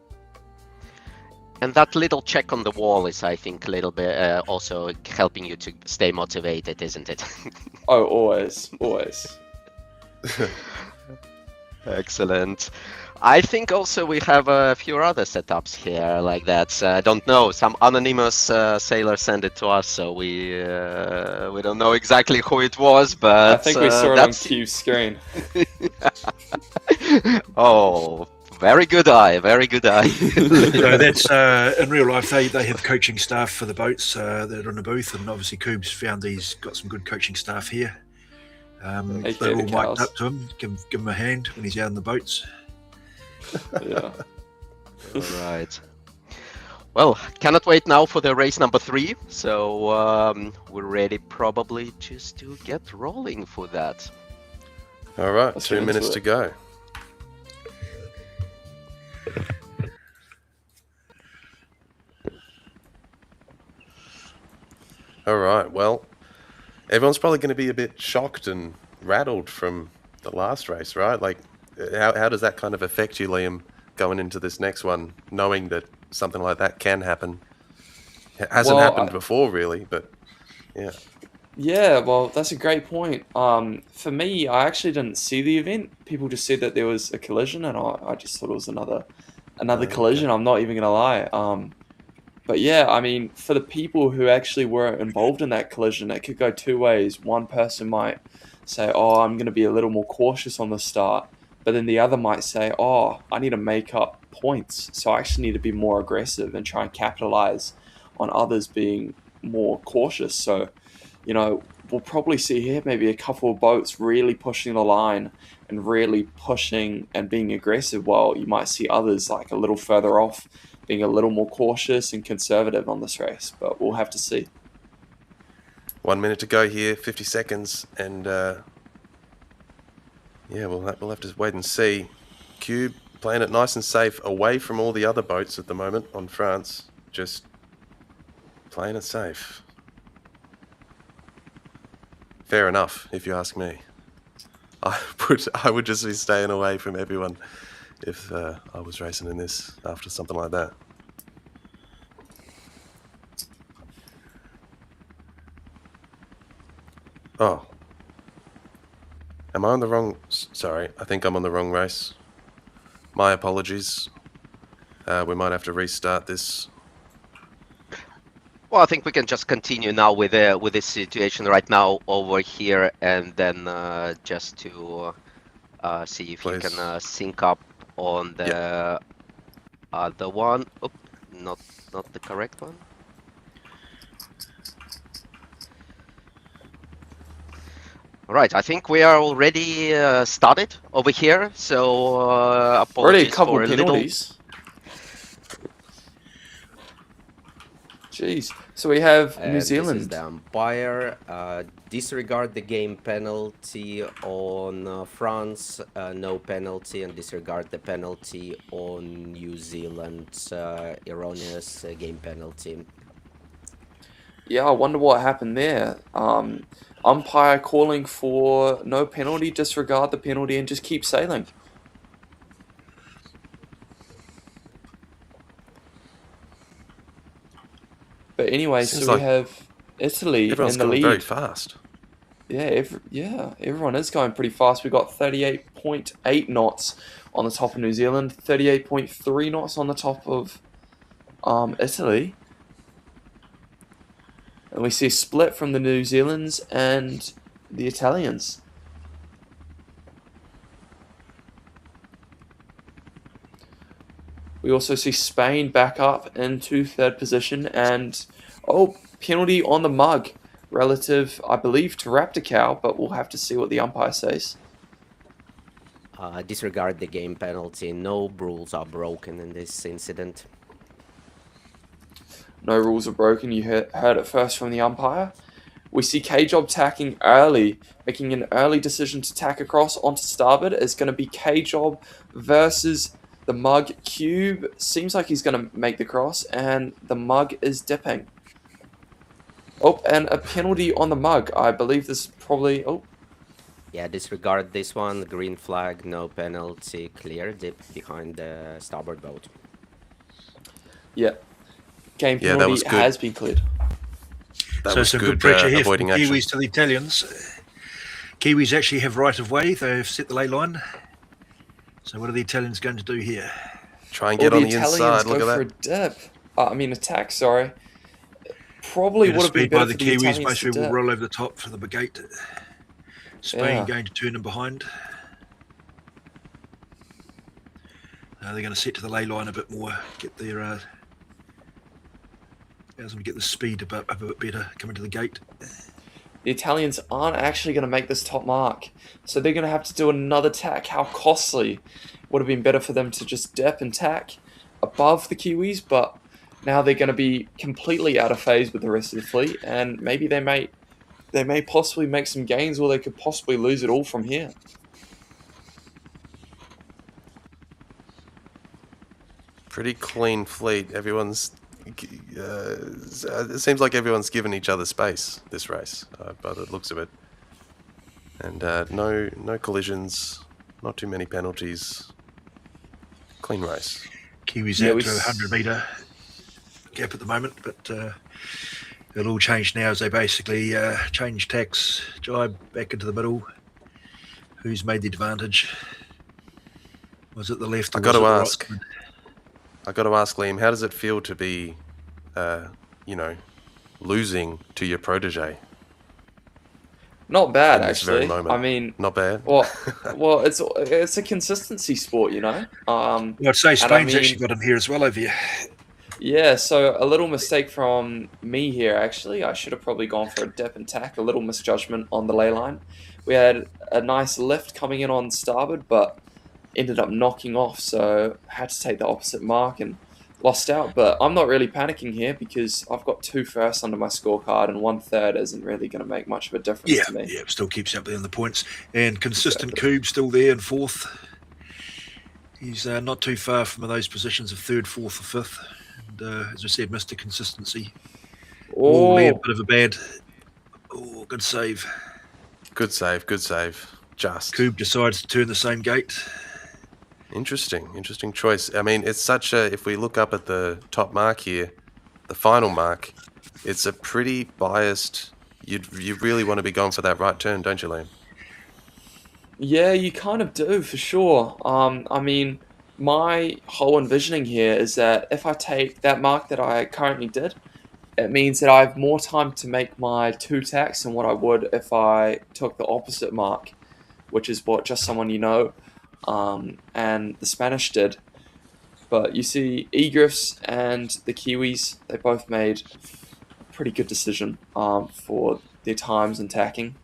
And that little check on the wall is, I think, a little bit also helping you to stay motivated, isn't it? Oh, always. Excellent. I think also we have a few other setups here like that. I don't know. Some anonymous sailor sent it to us, so we don't know exactly who it was, but I think we saw it on that's Q's screen. oh, very good eye, very good eye. So that's in real life. They have coaching staff for the boats that are in the booth, and obviously Coob's found he's got some good coaching staff here. AKA They're all the mic'd cows. up to him, give him a hand when he's out in the boats. Yeah. All right. Well, cannot wait now for the race number 3. So we're ready probably just to get rolling for that. All right, Let's 2 get into minutes it. to go. All right, well, everyone's probably going to be a bit shocked and rattled from the last race, right? Like, how does that kind of affect you, Liam, going into this next one, knowing that something like that can happen? It hasn't Well, happened before, really, but yeah. Yeah, well, that's a great point. For me, I actually didn't see the event. People just said that there was a collision, and I just thought it was another collision. I'm not even gonna lie. But yeah, I mean, for the people who actually were involved in that collision, it could go two ways. One person might say, "Oh, I'm gonna be a little more cautious on the start," but then the other might say, "Oh, I need to make up points, so I actually need to be more aggressive and try and capitalize on others being more cautious." So, you know, we'll probably see here maybe a couple of boats really pushing the line and really pushing and being aggressive, while you might see others like a little further off being a little more cautious and conservative on this race. But we'll have to see. 1 minute to go here, 50 seconds, and yeah, we'll have to wait and see. Cube playing it nice and safe away from all the other boats at the moment on France. Just playing it safe. Fair enough, if you ask me. I would just be staying away from everyone if I was racing in this after something like that. Oh. Am I on the wrong... Sorry, I think I'm on the wrong race. My apologies. We might have to restart this. Well, I think we can just continue now with this situation right now over here, and then just to see if you Please. can sync up on the other one. Oh, not the correct one. All right, I think we are already started over here. So Already apologies a couple for of a little. penalties. Jeez. So we have New This is Zealand. the umpire. Disregard the game penalty on France, no penalty, and disregard the penalty on New Zealand, erroneous game penalty. Yeah, I wonder what happened there. Umpire calling for no penalty, disregard the penalty, and just keep sailing. But anyway, Seems so we like have Italy Everyone's in the going very lead. fast. Yeah, everyone is going pretty fast. We've got 38.8 knots on the top of New Zealand, 38.3 knots on the top of Italy. And we see a split from the New Zealanders and the Italians. We also see Spain back up into third position, and penalty on the mug relative, I believe, to Raptor Cow, but we'll have to see what the umpire says. Disregard the game penalty. No rules are broken in this incident. No rules are broken. You heard it first from the umpire. We see K-Job tacking early, making an early decision to tack across onto starboard. It's going to be K-Job versus the mug. Cube seems like he's going to make the cross, and the mug is dipping. Oh, and a penalty on the mug. I believe this is probably... Oh, Yeah, disregard this one. Green flag, no penalty, clear. Dip behind the starboard boat. yeah. Game Yeah, that penalty was good. has been cleared. That So was some good, good pressure here from avoiding action. Kiwis to the Italians. Kiwis actually have right of way. They've set the ley line. So what are the Italians going to do here? Try and get on the Italians inside. Look go at for that. a dip. Attack, sorry. Probably Bit of would have been speed by better the for the Kiwis. Italians Most to people will dip. roll over the top for the Brigade. Spain Yeah. going to turn them behind. They're going to set to the ley line a bit more, get their get the speed up a bit better coming to the gate. The Italians aren't actually going to make this top mark, so they're going to have to do another tack. How costly. Would have been better for them to just dip and tack above the Kiwis, but now they're going to be completely out of phase with the rest of the fleet, and maybe they may possibly make some gains, or they could possibly lose it all from here. Pretty clean fleet. Everyone's. It seems like everyone's given each other space this race, by the looks of it. And no collisions, not too many penalties. Clean race. Kiwis out to a 100-metre gap at the moment, but it'll all change now as they basically change tacks, jibe back into the middle. Who's made the advantage? Was it the left? I got to ask, Liam, how does it feel to be, losing to your protege? Not bad, in this very actually. moment? I mean, Not bad. well, it's a consistency sport, I'd say Spain's actually got him here as well over here. Yeah, so a little mistake from me here, actually. I should have probably gone for a dip and tack, a little misjudgment on the ley line. We had a nice lift coming in on starboard, but ended up knocking off, so had to take the opposite mark and lost out. But I'm not really panicking here because I've got 2 firsts under my scorecard, and 1 third isn't really going to make much of a difference to me. Yeah, still keeps up there in the points. And consistent Coob still there in 4th. He's not too far from those positions of 3rd, 4th, or 5th. And as I said, Mr. Consistency. Oh, Lee, a bit of a bad. Oh, good save. Good save. Just. Coob decides to turn the same gate. Interesting choice. I mean, it's such a. If we look up at the top mark here, the final mark, it's a pretty biased. You really want to be going for that right turn, don't you, Liam? yeah, you kind of do, for sure. I mean, my whole envisioning here is that if I take that mark that I currently did, it means that I have more time to make my 2 tacks than what I would if I took the opposite mark, which is what just someone and the Spanish did. But you see, Egriffs and the Kiwis, they both made a pretty good decision for their times and tacking.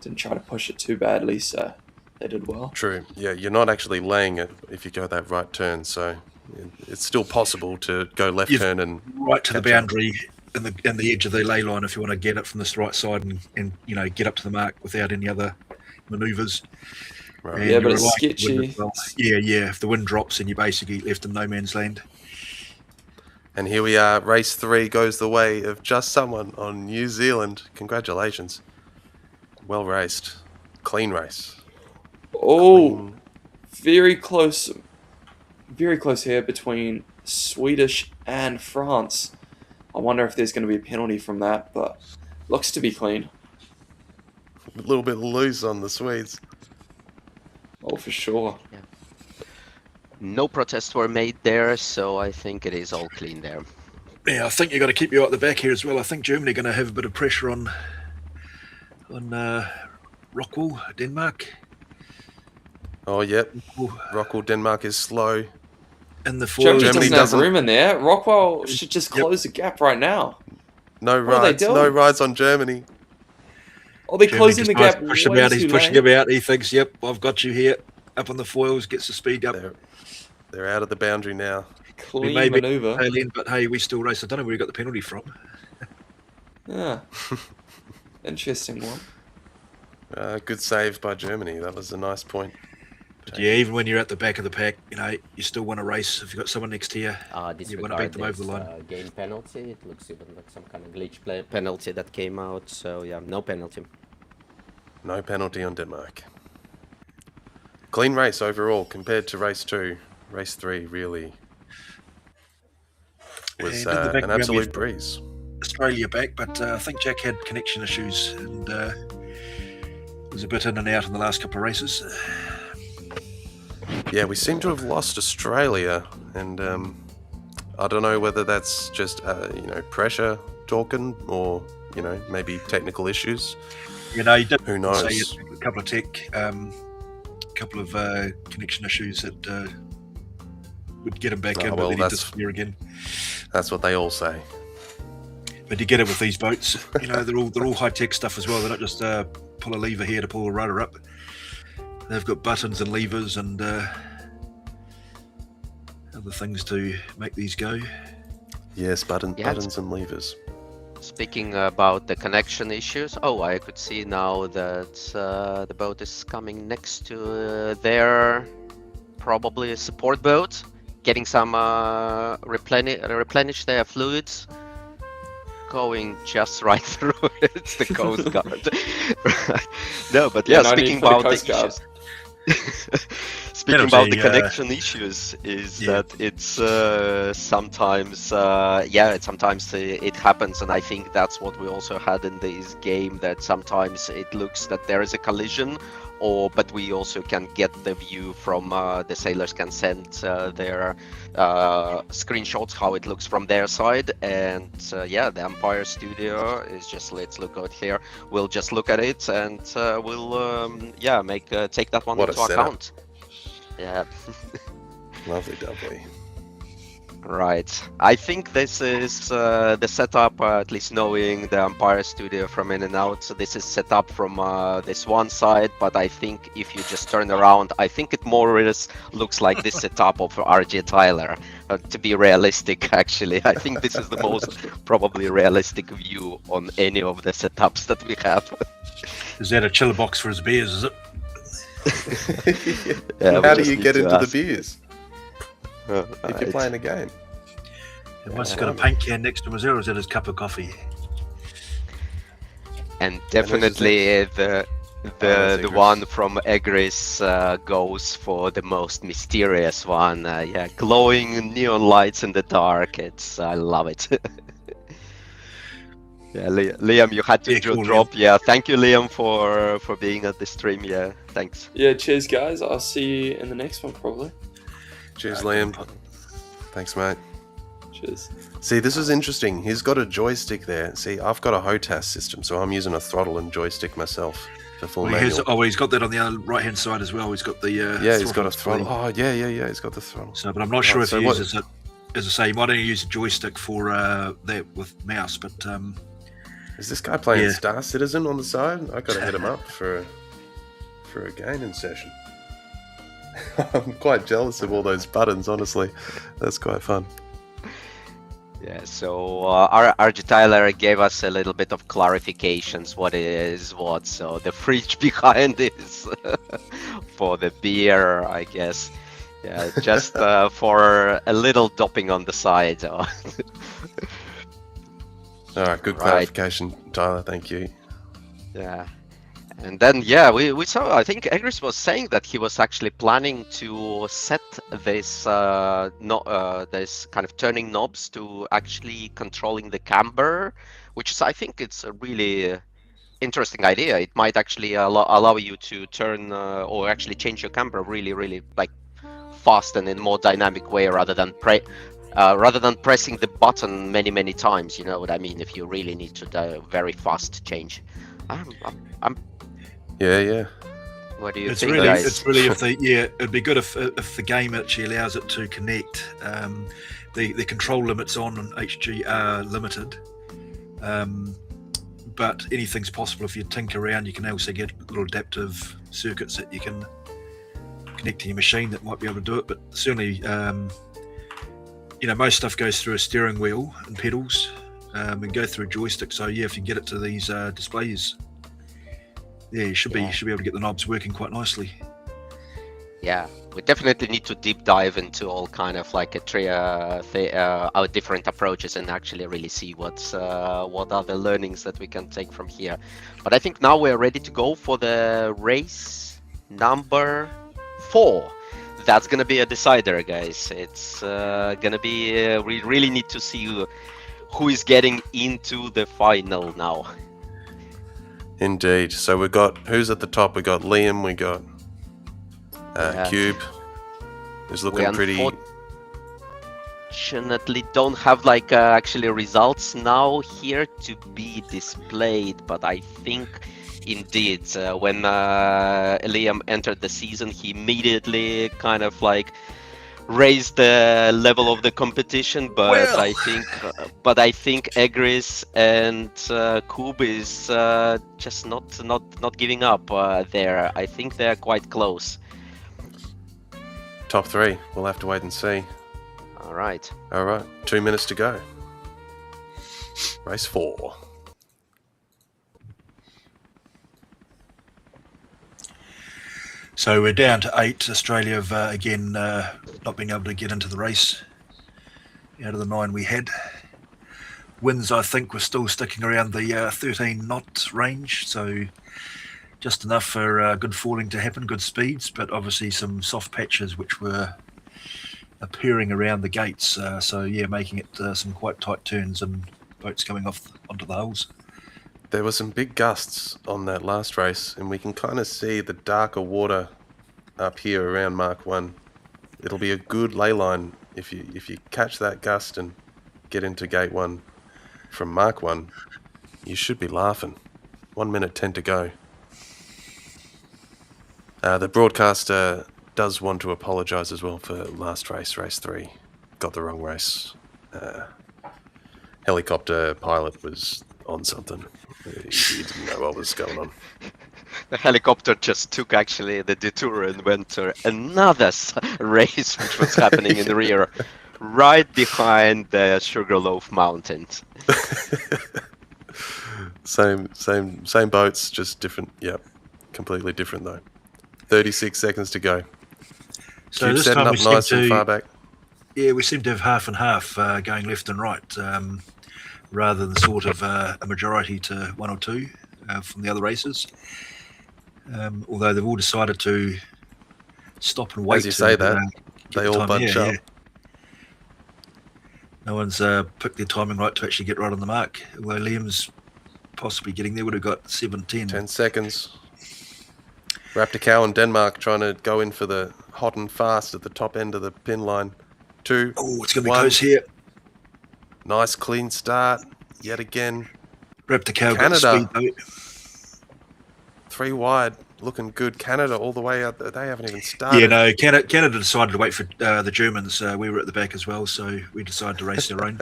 Didn't try to push it too badly, so they did well. True. Yeah, you're not actually laying it if you go that right turn, so it's still possible to go left turn and right to the boundary in the edge of the ley line if you want to get it from this right side and get up to the mark without any other manoeuvres. Right. Yeah, but it's sketchy. Well. Yeah. If the wind drops, then you're basically left in no man's land. And here we are. Race 3 goes the way of just someone on New Zealand. Congratulations. Well raced. Clean race. Oh, very close here between Swedish and France. I wonder if there's going to be a penalty from that, but looks to be clean. A little bit loose on the Swedes. Oh, for sure. Yeah. No protests were made there, so I think it is all clean there. Yeah, I think you've got to keep you out the back here as well. I think Germany are going to have a bit of pressure on Rockwell, Denmark. Oh, yep. Rockwell, Denmark is slow. In the foils. Germany doesn't doesn't have room in there. Rockwell should just close the gap right now. No What are they rides. doing? No rides on Germany. Oh, they're Germany closing the decides gap. to push him out. He's pushing him out. He thinks, yep, I've got you here. Up on the foils, gets the speed up. They're out of the boundary now. Clean may be maneuver. But hey, we still race. I don't know where we got the penalty from. Yeah. Interesting one. Good save by Germany. That was a nice point. But yeah, even when you're at the back of the pack, you still want to race. If you've got someone next to you, you want to beat them over the line. Game penalty. It looks even like some kind of glitch penalty that came out. So yeah, no penalty. No penalty on Denmark. Clean race overall compared to race 2. Race 3 really was an absolute breeze. Australia back, but I think Jack had connection issues and was a bit in and out in the last couple of races. Yeah, we seem to have lost Australia, and I don't know whether that's just pressure talking, or maybe technical issues. You know, he did Who say knows? a couple of couple of connection issues that would get him back in, but then he'd disappear again. That's what they all say. But you get it with these boats. You know, they're all high tech stuff as well. They're not just pull a lever here to pull a rudder up. They've got buttons and levers and other things to make these go. Yes, buttons and levers. Speaking about the connection issues, I could see now that the boat is coming next to their probably support boat, getting some replenish their fluids. Going just right through it. It's the Coast Guard. No, but speaking about the issues. Speaking about the connection issues, is that it's sometimes it happens, and I think that's what we also had in this game, that sometimes it looks that there is a collision, but we also can get the view from the sailors can send their screenshots how it looks from their side, and the Umpire Studio is just, let's look out here. We'll just look at it and we'll take that one into account. Yeah. Lovely, lovely. Right. I think this is the setup, at least knowing the Umpire Studio from in and out. So this is set up from this one side, but I think if you just turn around, I think it more or less looks like this setup of RJ Tyler. To be realistic, actually, I think this is the most probably realistic view on any of the setups that we have. Is that a chiller box for his beers, is it? How do you get into the beers? If you're playing a game. And once he's got a paint can next to him, or is that his cup of coffee? And definitely the one from Egris goes for the most mysterious one. Glowing neon lights in the dark. I love it. Yeah, Liam, you had to drop. Liam. Yeah, thank you, Liam, for being at the stream. Yeah, thanks. Yeah, cheers, guys. I'll see you in the next one, probably. Cheers, Liam. Thanks, mate. Cheers. See, this is interesting. He's got a joystick there. See, I've got a HOTAS system, so I'm using a throttle and joystick myself for full manual. He's got that on the other right-hand side as well. He's got the he's got a throttle. Oh, yeah, he's got the throttle. So, but I'm not sure if he uses it. As I say, he might only use a joystick for that with mouse, but... Is this guy playing Star Citizen on the side? I gotta hit him up for a gaming session. I'm quite jealous of all those buttons, honestly. That's quite fun. Yeah, so RJ Tyler gave us a little bit of clarifications what is what. So the fridge behind is for the beer, I guess. Yeah, just for a little doping on the side. All right, good clarification, Tyler. Thank you. Yeah, and then we saw. I think Egris was saying that he was actually planning to set this this kind of turning knobs to actually controlling the camber, which is, I think, it's a really interesting idea. It might actually allow you to turn or actually change your camber really, really like fast and in a more dynamic way rather than pressing the button many times. You know what I mean? If you really need to do a very fast change. Yeah. What do you think, guys? It's really it'd be good if the game actually allows it to connect. The control limits on HG are limited, but anything's possible if you tinker around. You can also get little adaptive circuits that you can connect to your machine that might be able to do it. But certainly, most stuff goes through a steering wheel and pedals, and go through a joystick. So if you get it to these displays, you should be able to get the knobs working quite nicely. Yeah, we definitely need to deep dive into all kind of like our different approaches and actually really see what are the learnings that we can take from here. But I think now we're ready to go for the race number 4. That's gonna be a decider, guys. It's gonna be we really need to see who is getting into the final now. Indeed. So we got, who's at the top? We got Liam, we got Cube, It's looking pretty... Unfortunately don't have like actually results now here to be displayed, but I think indeed when Liam entered the season, he immediately kind of like raised the level of the competition, but I think Egris and Kub is just not giving up there. I think they're quite close. Top 3. We'll have to wait and see. All right. 2 minutes to go. Race 4. So we're down to 8. Australia have again not being able to get into the race out of the 9 we had. Winds, I think, were still sticking around the 13 knot range, so just enough for good falling to happen, good speeds, but obviously some soft patches which were appearing around the gates. So yeah, making it some quite tight turns and boats coming off onto the hulls. There were some big gusts on that last race, and we can kind of see the darker water up here around Mark 1. It'll be a good ley line if you catch that gust and get into gate 1 from Mark 1. You should be laughing. 1 minute 10 to go. The broadcaster does want to apologise as well for last race, race 3. Got the wrong race. Helicopter pilot was on something. He didn't know what was going on. The helicopter just took actually the detour and went to another race which was happening in the rear, right behind the Sugarloaf Mountains. Same boats, just different. Yep, completely different though. 36 seconds to go. So Keep this setting time up we seem nice and to, far back. Yeah, we seem to have half and half going left and right, rather than sort of a majority to 1 or 2 from the other races. Although they've all decided to stop and wait. As you say that, they all bunch up. Yeah. No one's picked their timing right to actually get right on the mark. Although Liam's possibly getting there, would have got 7:10. 10 seconds. Raptor Cow and Denmark trying to go in for the hot and fast at the top end of the pin line. 2. Oh, it's going to be close here. Nice clean start. Yet again. Raptor Cow Canada. got speed, 3 wide. Looking good. Canada all the way out there. They haven't even started. Yeah, no, Canada decided to wait for the Germans. We were at the back as well, so we decided to race their own.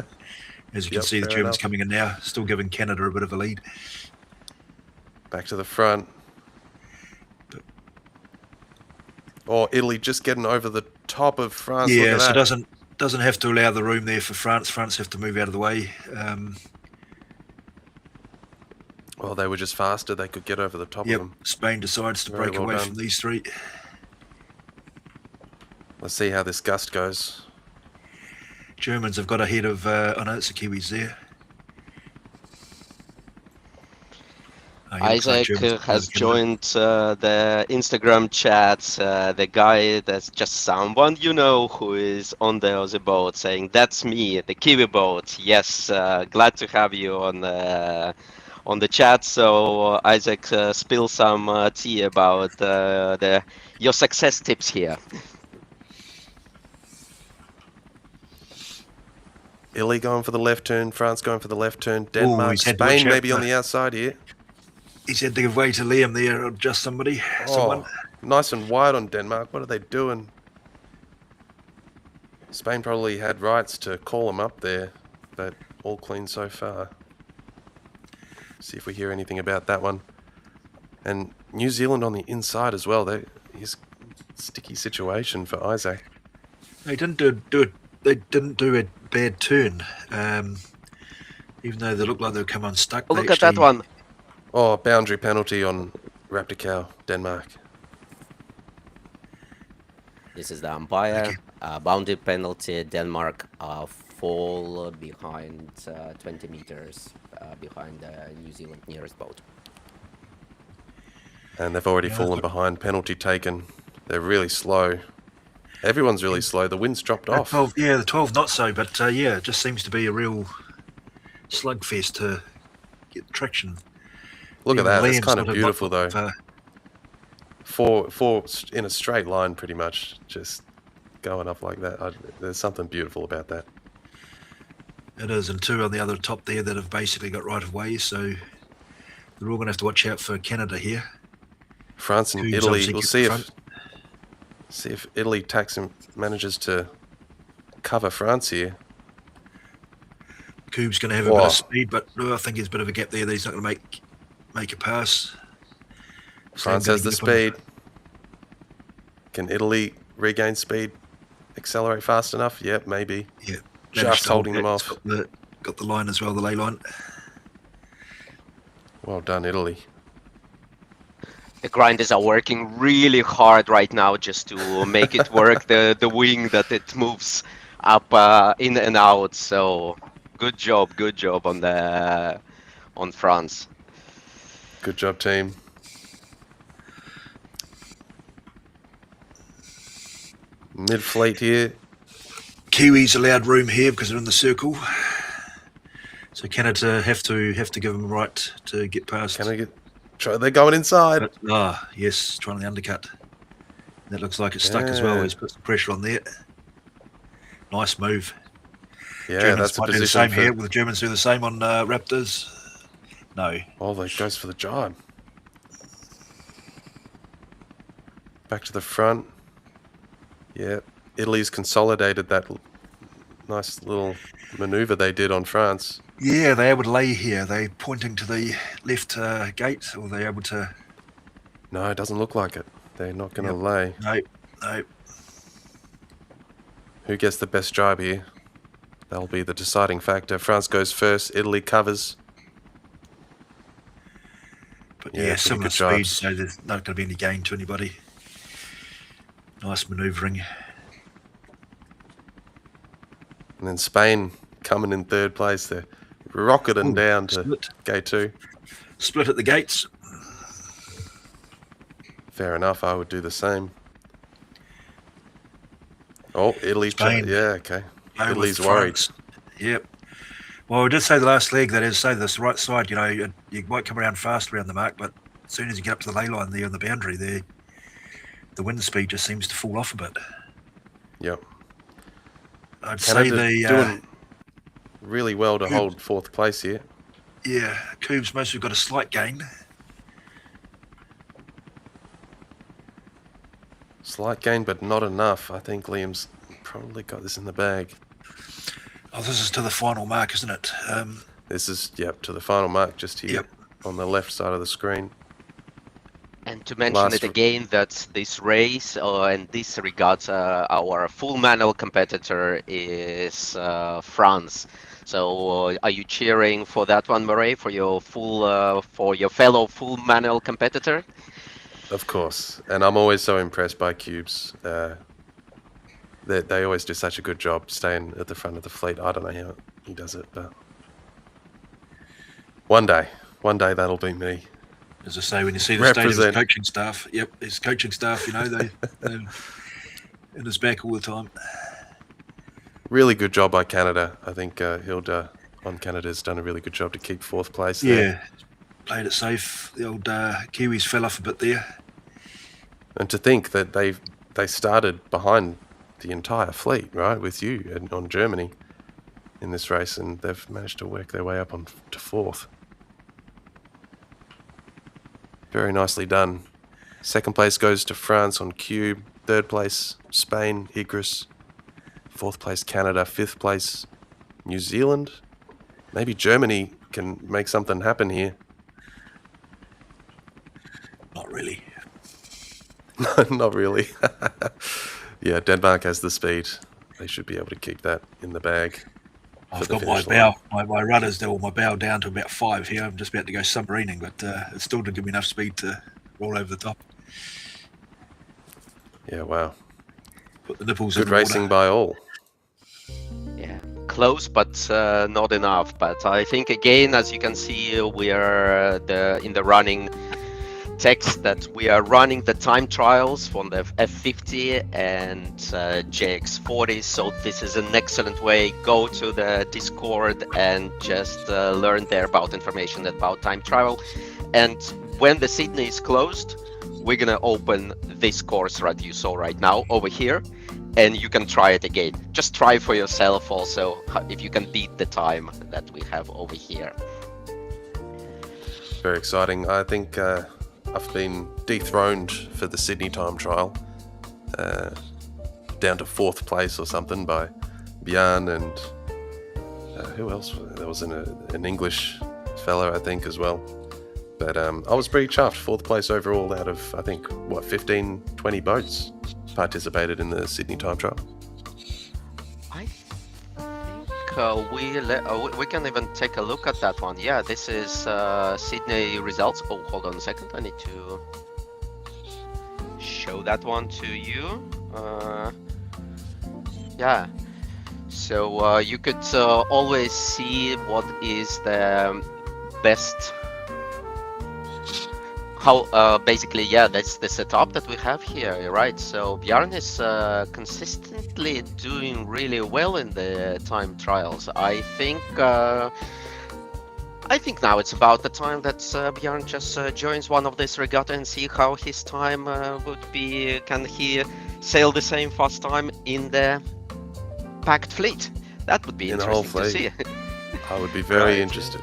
As you can see, the Germans coming in now, still giving Canada a bit of a lead. Back to the front. Italy just getting over the top of France. Yeah, so doesn't have to allow the room there for France. France have to move out of the way. Well, they were just faster. They could get over the top of them. Spain decides to break away from these 3. Let's see how this gust goes. Germans have got ahead of, I know it's the Kiwis there. Isaac has joined the Instagram chat. The guy that's just someone you know who is on the Aussie boat saying, "That's me, the Kiwi boat." Yes, glad to have you on the chat. So Isaac, spill some tea about your success tips here. Italy going for the left turn, France going for the left turn, Denmark, Spain maybe on the outside here. He's had to give way to Liam there, or just someone. Nice and wide on Denmark. What are they doing? Spain probably had rights to call them up there, but all clean so far. See if we hear anything about that one. And New Zealand on the inside as well. He's a sticky situation for Isaac. They didn't do a bad turn, even though they looked like they were coming unstuck. Oh, look at that one. Oh, boundary penalty on Raptor Cow, Denmark. This is the umpire. Boundary penalty. Denmark fall behind 20 meters behind the New Zealand nearest boat. And they've already fallen behind. Penalty taken. They're really slow. Everyone's really slow. The wind's dropped off. The 12 not so, but it just seems to be a real slugfest to get traction. Look at that. It's kind of beautiful, though. Four in a straight line, pretty much. Just going up like that. There's something beautiful about that. It is, and 2 on the other top there that have basically got right of way, so they're all going to have to watch out for Canada here. France and Cubes Italy. obviously We'll get the see if Italy manages to cover France here. Coob's going to have a bit of speed, but I think there's a bit of a gap there that he's not going to make a pass. France has the speed. Can Italy regain speed? Accelerate fast enough? Yep, maybe. Yeah, just holding them off. Got the line as well, the lay line. Well done, Italy. The grinders are working really hard right now just to make it work, the wing that it moves up in and out. So good job on France. Good job, team. Mid-fleet here. Kiwis allowed room here because they're in the circle. So Canada have to give them a right to get past. They're going inside. Yes, trying the undercut. That looks like it's stuck as well. He's put some pressure on there. Nice move. Yeah, Germans that's a might do the position same here. Will the Germans do the same on Raptors? No. Oh, that goes for the job. Back to the front. Yeah, Italy's consolidated that nice little maneuver they did on France. Yeah, they're able to lay here. They're pointing to the left gate, or they're able to... No, it doesn't look like it. They're not going to lay. No. Who gets the best job here? That'll be the deciding factor. France goes first. Italy covers. But yeah, similar speed, so there's not going to be any gain to anybody. Nice manoeuvring. And then Spain coming in third place. They're rocketing down to gate 2. Split at the gates. Fair enough, I would do the same. Oh, Italy. Spain. Yeah, okay. Italy's worried. Yep. Well, we did say the last leg, that is, say this right side, you might come around fast around the mark, but as soon as you get up to the ley line there on the boundary there, the wind speed just seems to fall off a bit. Yep. I'd Canada say doing really well to hold 4th place here. Yeah, Coob's mostly got a slight gain. Slight gain, but not enough. I think Liam's probably got this in the bag. Oh, this is to the final mark, isn't it? This is, to the final mark just here on the left side of the screen. And to mention it again, that this race and this regatta, our full manual competitor is France. So are you cheering for that one, Murray, for your fellow full manual competitor? Of course, and I'm always so impressed by Cubes. They always do such a good job staying at the front of the fleet. I don't know how he does it, but one day that'll be me. As I say, when you see the stadium's coaching staff, his coaching staff, they're in his back all the time. Really good job by Canada. I think Hilda on Canada's done a really good job to keep 4th place there. Yeah, played it safe. The old Kiwis fell off a bit there. And to think that they started behind the entire fleet, right, with you and on Germany in this race, and they've managed to work their way up to 4th. Very nicely done. 2nd place goes to France on Cube. 3rd place, Spain, Igris. 4th place, Canada. 5th place, New Zealand. Maybe Germany can make something happen here. Not really. Not really. Yeah, Denmark has the speed. They should be able to keep that in the bag. I've got my bow, my rudders, my bow down to about 5 here. I'm just about to go submarining, but it still didn't give me enough speed to roll over the top. Yeah, wow. Put the nipples Good racing by all. Yeah, close, but not enough. But I think, again, as you can see, we are in the running text that we are running the time trials from the F50 and JX40, so this is an excellent way. Go to the Discord and just learn there about information about time trial. And when the Sydney is closed, we're gonna open this course that you saw right now over here, and you can try it again. Just try for yourself also if you can beat the time that we have over here. Very exciting. I think I've been dethroned for the Sydney time trial, down to 4th place or something by Björn and who else? There was an English fellow, I think, as well. But I was pretty chuffed. 4th place overall out of, I think, 15, 20 boats participated in the Sydney time trial. I think we can even take a look at that one. Yeah, this is Sydney results. Oh, hold on a second. I need to show that one to you. Yeah. So you could always see what is the best. How basically, yeah, that's the setup that we have here, right? So Björn is consistently doing really well in the time trials. I think now it's about the time that Björn just joins one of this regatta and see how his time would be. Can he sail the same fast time in the packed fleet? That would be interesting to see. I would be very Right. interested.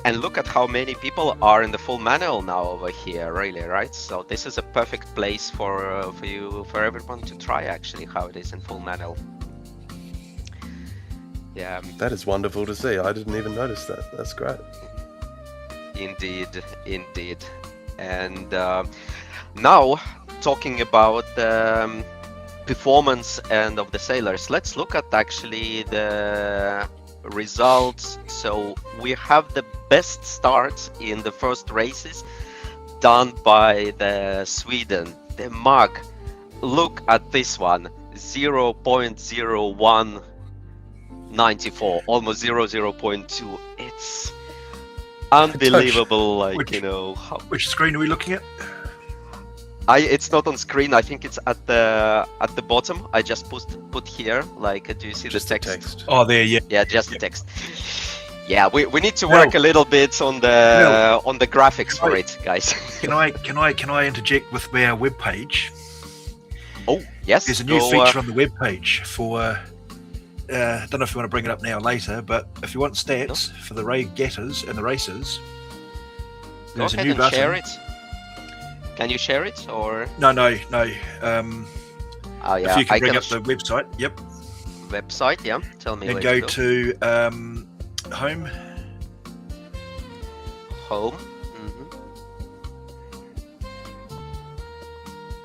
And look at how many people are in the full manual now over here, really, right? So this is a perfect place for everyone to try actually how it is in full manual. Yeah, That is wonderful to see. I didn't even notice that. That's great. indeed. And now talking about the performance and of the sailors, let's look at actually the results. So we have the best starts in the first races done by the Sweden, the mug. Look at this one, 0.0194, almost 0.2. It's unbelievable. Like, Which- you know, Which screen are we looking at? it's not on screen. I think it's at the bottom. I just put here. Like, do you see Just the the text? text. Oh, there, yeah. Yeah, just the text. Yeah, we need to work a little bit on the graphics for it, guys. Can I interject with our webpage? Oh, yes. There's a new go, feature on the webpage for. I don't know if you want to bring it up now or later, but if you want stats for the regattas and the races, Go there's a ahead new and button. share it. Can you share it or? No. Oh If yeah, you can I bring can up the website, yep, website. Yeah, tell me. and where go to home. home.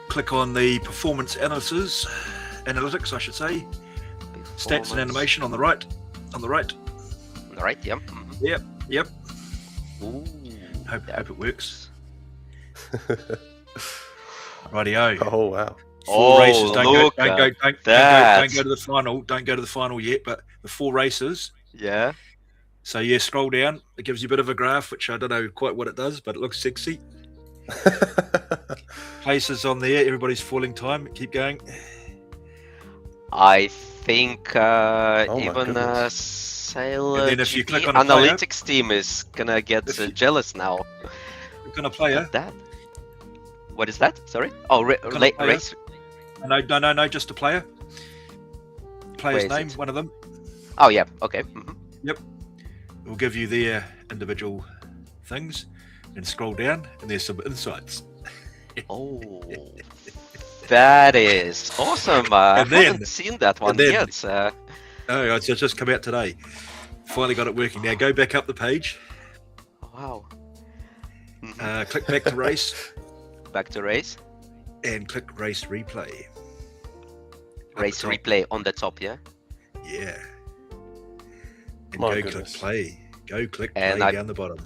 Click on the performance analytics, I should say. Stats and animation on the right. Right. Yeah. Yep. Ooh, Hope it works. Rightio. Oh, wow. Four races. look Don't that. go to the final. Don't go to the final yet. But the 4 races. Yeah. So yeah, scroll down. It gives you a bit of a graph, which I don't know quite what it does, but it looks sexy. Places on there. Everybody's falling time. Keep going. I think my even goodness. And then if you SailGP click on a player- analytics team is gonna get If you- jealous now. Click on a player. At that. What is that? Sorry. Oh, on a player. race. No, just a player. Player's Where is name, it? one of them. Oh yeah. Okay. It will give you their individual things. And scroll down, and there's some insights. Oh, that is awesome. I And then- haven't seen that one then- yet. Oh, it's just come out today. Finally got it working. Now go back up the page. Wow. Click back to race, Back to race. and click race replay. Up Race the top. replay on the top, yeah. Yeah. And My go goodness. click play. Go click And play I- down the bottom.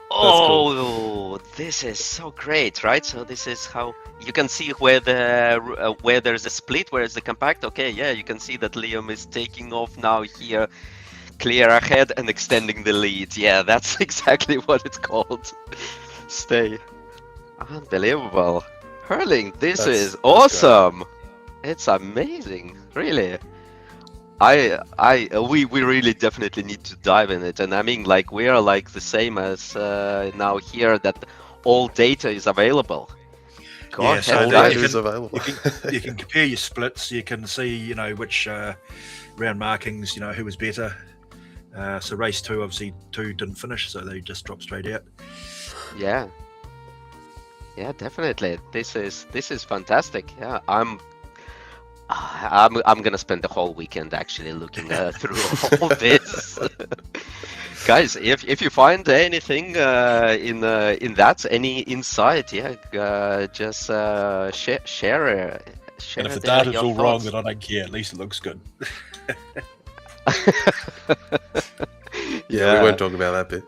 Oh, this is so great, right? So this is how you can see where there's a split, where is the compact. Okay, yeah, you can see that Liam is taking off now here, clear ahead and extending the lead. Yeah, that's exactly what it's called. Stay. Unbelievable. Hurling, this That's- is that's awesome. It's amazing, really. We really definitely need to dive in it, and I mean, like, we are like the same as now here, that all data is available. Go Yeah, ahead, so All that data guys. is available. you can compare your splits. You can see, which round markings, who was better. So race 2, obviously 2 didn't finish, so they just dropped straight out. Yeah. Yeah, definitely. This is fantastic. Yeah, I'm gonna spend the whole weekend actually looking through all this. Guys, if you find anything in that, any insight, just share And if the there data's your all wrong, thoughts. then I don't care. At least it looks good. Yeah, we won't talk about that bit.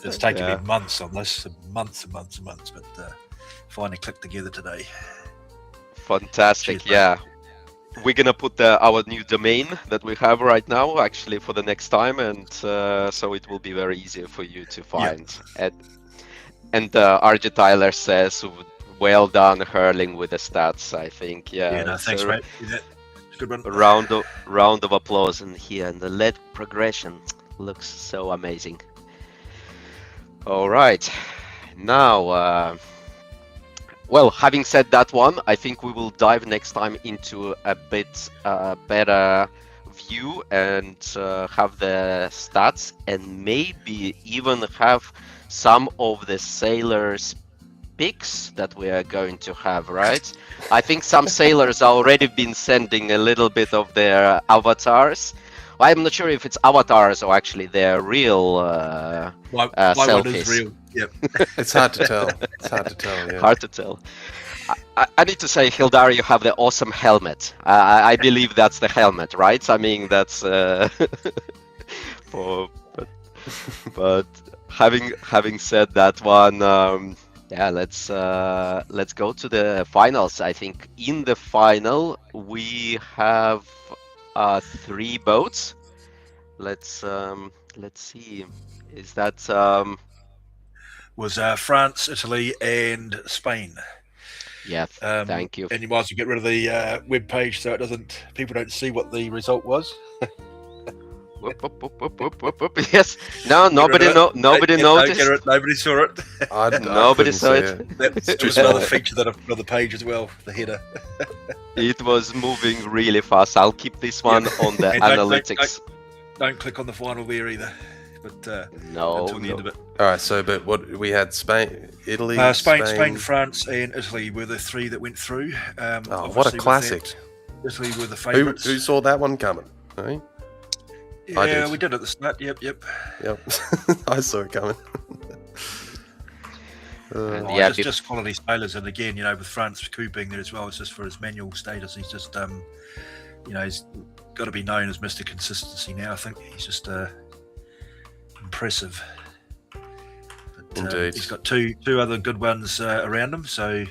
It's taken Yeah. me months on this, months and months and months, but finally clicked together today. Fantastic. Cheers, mate. Yeah. We're gonna put our new domain that we have right now actually for the next time, and so it will be very easy for you to find. And RJ Tyler says, "Well done, hurling with the stats." I think, Yeah, no, it's thanks, a mate. Yeah, good one. round of applause in here, and the lead progression looks so amazing. All right, now. Well, having said that one, I think we will dive next time into a bit better view and have the stats and maybe even have some of the sailors' picks that we are going to have, right? I think some sailors are already been sending a little bit of their avatars. I'm not sure if it's avatars or actually their real My one is selfies. real. Yep. It's hard to tell. It's hard to tell. Yeah. Hard to tell. I need to say, Hildar, you have the awesome helmet. I believe that's the helmet, right? I mean, that's but having said that one, yeah, let's go to the finals. I think in the final we have 3 boats. Let's see. Is that Was France, Italy, and Spain. Yeah, thank you. And you might as well get rid of the web page so people don't see what the result was. Whoop, whoop, whoop, whoop, whoop, whoop, whoop. Yes. No, nobody noticed. Nobody saw it. Nobody saw it. That was another feature that I've on the page as well, the header. It was moving really fast. I'll keep this one on the And analytics. Don't click on the final there either. But No, until the end of it. All right. So, but what we had Spain, Italy, Spain, France, and Italy were the 3 that went through. Oh, what a Obviously with classic! that, Italy were the Who favourites. saw that one coming? Eh? I Yeah, did. we did at the start. Yep. Yep. I saw it coming. And Oh, yeah, just quality sailors, and again, with France Coup being there as well, it's just for his manual status. He's just, he's got to be known as Mr. Consistency now. I think he's just impressive. But, Indeed. he's got two other good ones around him. So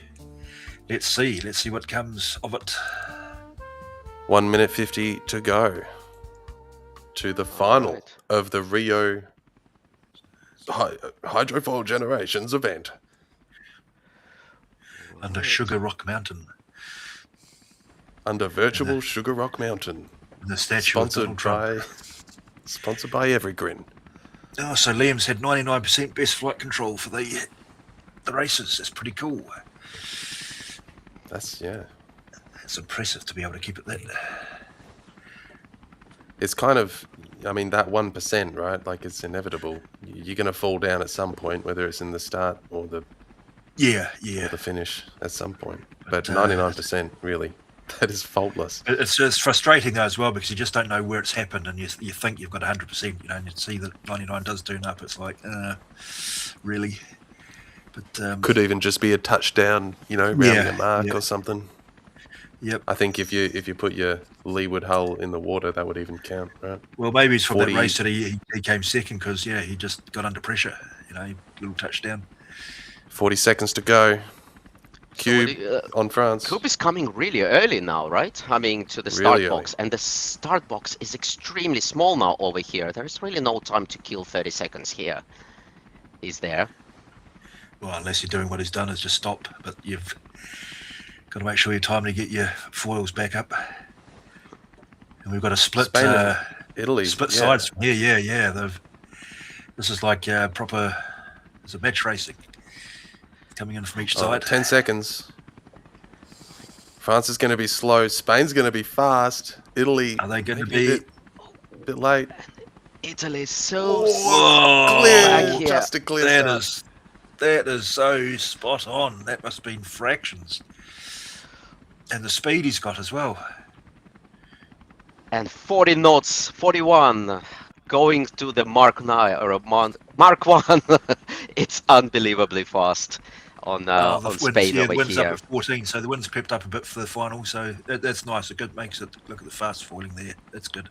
let's see what comes of it. 1 minute 50 to go to the final Alright. of the Rio Hydrofoil Generations event. Under Sugar Rock Mountain, Under virtual Sugar Rock Mountain. the statue of Donald Trump. Sponsored by Evergreen. Oh, so Liam's had 99% best flight control for the races. That's pretty cool. That's It's impressive to be able to keep it that. It's kind of, I mean, that 1%, right? Like, it's inevitable. You're going to fall down at some point, whether it's in the start or the Yeah. or the finish at some point. But 99%, really, that is faultless. It's frustrating though as well, because you just don't know where it's happened, and you think you've got 100%, and you see that 99 does turn up. It's like, really. But Could even just be a touchdown, rounding a mark or something. Yep. I think if you put your leeward hull in the water, that would even count, right? Well, maybe it's from 40. that race that he came second because he just got under pressure. Little touchdown. 40 seconds to go. Cube So, on France. Coop is coming really early now, right? I mean, to the start Really box, and the start box is extremely small now over here. There is really no time to kill 30 seconds here. Is there? Well, unless you're doing what he's done, is just stop. But you've got to make sure you're timely to get your foils back up. And we've got a split Spain and Italy. split yeah. sides from here. Yeah. This is like proper. It's a match racing coming in from each side. 10 seconds. France is going to be slow. Spain's going to be fast. Italy. Are they going to maybe be? a bit late? Italy is so Clear, back here. just a clear That start. that is so spot on. That must have been fractions. And the speed he's got as well. And 40 knots, 41, going to the Mark 9 or Mark 1. It's unbelievably fast on Spain over the wind's here. up at 14, so the wind's crept up a bit for the final, so that's nice. It makes it look at the fast falling there. That's good.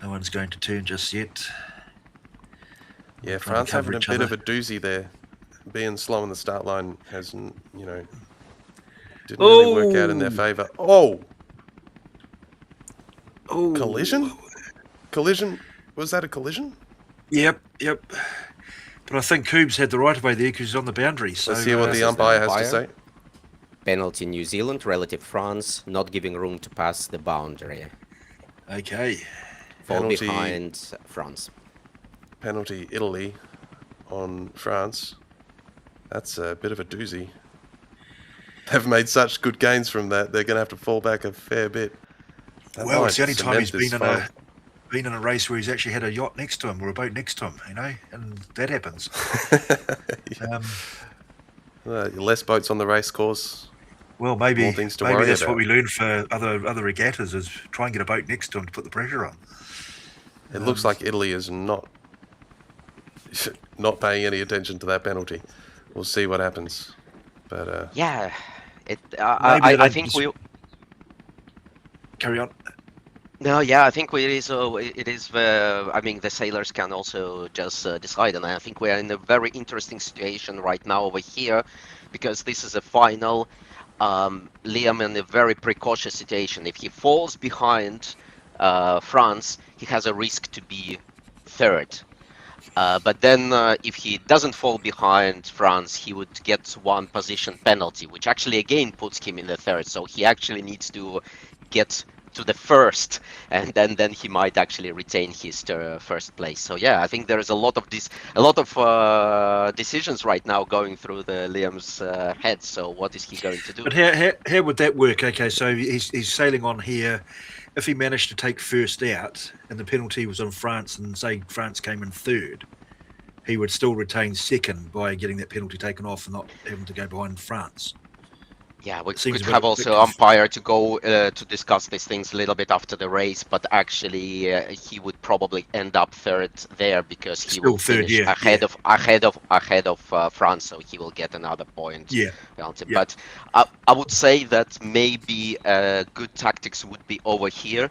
No one's going to turn just yet. Yeah, France having a bit of a doozy there. Being slow on the start line hasn't, didn't really work out in their favour. Oh! Collision? Collision? Was that a collision? Yep. But I think Coombs had the right of way there because he's on the boundary. So let's hear what the umpire has to say. Penalty New Zealand, relative France, not giving room to pass the boundary. Okay. Fall behind France. Penalty Italy on France. That's a bit of a doozy. They've made such good gains from that. They're going to have to fall back a fair bit. Well, it's the only time he's been in a race where he's actually had a yacht next to him or a boat next to him, and that happens. Less boats on the race course. Well, maybe that's about. What we learned for other regattas is try and get a boat next to him to put the pressure on. It looks like Italy is not paying any attention to that penalty. We'll see what happens. But yeah, I think we carry on. No, yeah, I think it is. I mean, the sailors can also just decide, and I think we are in a very interesting situation right now over here, because this is a final. Liam in a very precautious situation. If he falls behind France, he has a risk to be third. But then if he doesn't fall behind France, he would get one position penalty, which actually again puts him in the third. So he actually needs to get to the first, and then he might actually retain his first place. So yeah, I think there is a lot of decisions right now going through the Liam's head. So what is he going to do? But how would that work? Okay, so he's sailing on here. If he managed to take first out and the penalty was on France, and say France came in third, he would still retain second by getting that penalty taken off and not having to go behind France. Yeah, we could have also umpire to go to discuss these things a little bit after the race, but actually he would probably end up third there because he will finish ahead of France, so he will get another point. Yeah. But I would say that maybe good tactics would be over here,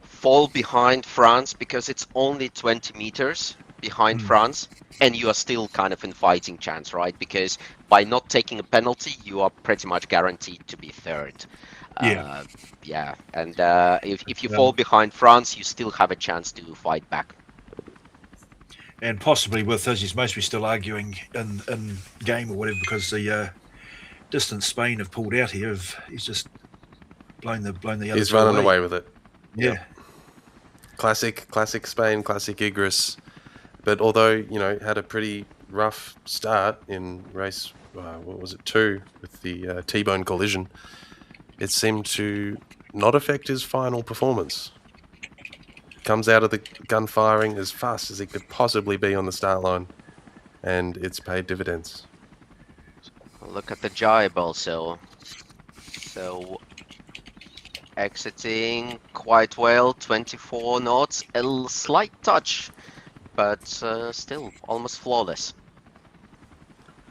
fall behind France because it's only 20 meters behind France, and you are still kind of in fighting chance, right? Because by not taking a penalty, you are pretty much guaranteed to be third. And if you fall behind France, you still have a chance to fight back. And possibly with us, he's mostly still arguing in game or whatever, because the distant Spain have pulled out here. He's just blown the other. He's running away with it. Yeah. Yep. Classic Spain, classic Igris. But although, had a pretty rough start in race, 2 with the T-bone collision, it seemed to not affect his final performance. Comes out of the gun firing as fast as he could possibly be on the start line, and it's paid dividends. Look at the jibe also. So exiting quite well, 24 knots, a slight touch, but still almost flawless.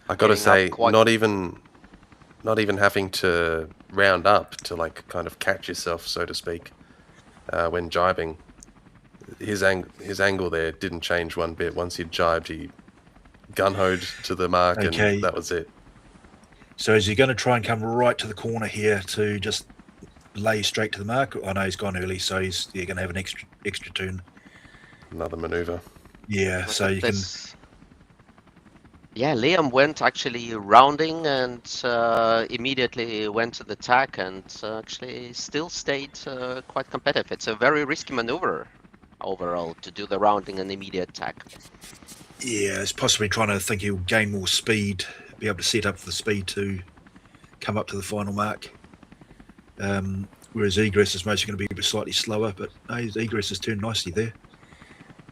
I gotta say, not even having to round up to kind of catch yourself, so to speak, when jibing. His angle there didn't change one bit. Once he'd jibed, he gun-hoed to the mark, and that was it. So is he going to try and come right to the corner here to just lay straight to the mark? I know he's gone early, so he's going to have an extra turn. Another manoeuvre. Yeah, so you can... Yeah, Liam went actually rounding and immediately went to the tack, and actually still stayed quite competitive. It's a very risky maneuver overall to do the rounding and immediate tack. Yeah, it's possibly trying to think he'll gain more speed be able to set up the speed to come up to the final mark. Whereas Egress is mostly going to be slightly slower, but no, Egress has turned nicely there.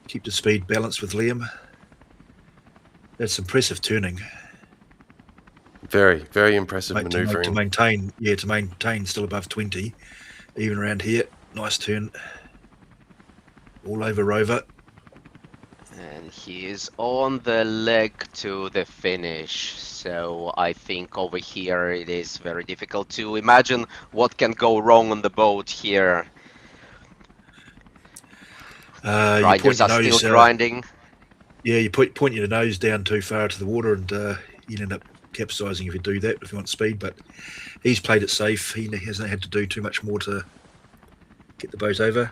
Keep the speed balanced with Liam. That's impressive turning. Very, very impressive manoeuvring. To maintain still above 20, even around here. Nice turn. All over Rover. And he is on the leg to the finish. So I think over here it is very difficult to imagine what can go wrong on the boat here. Grinders are still grinding. Yeah, you point your nose down too far to the water, and you end up capsizing if you do that, if you want speed. But he's played it safe. He hasn't had to do too much more to get the boat over.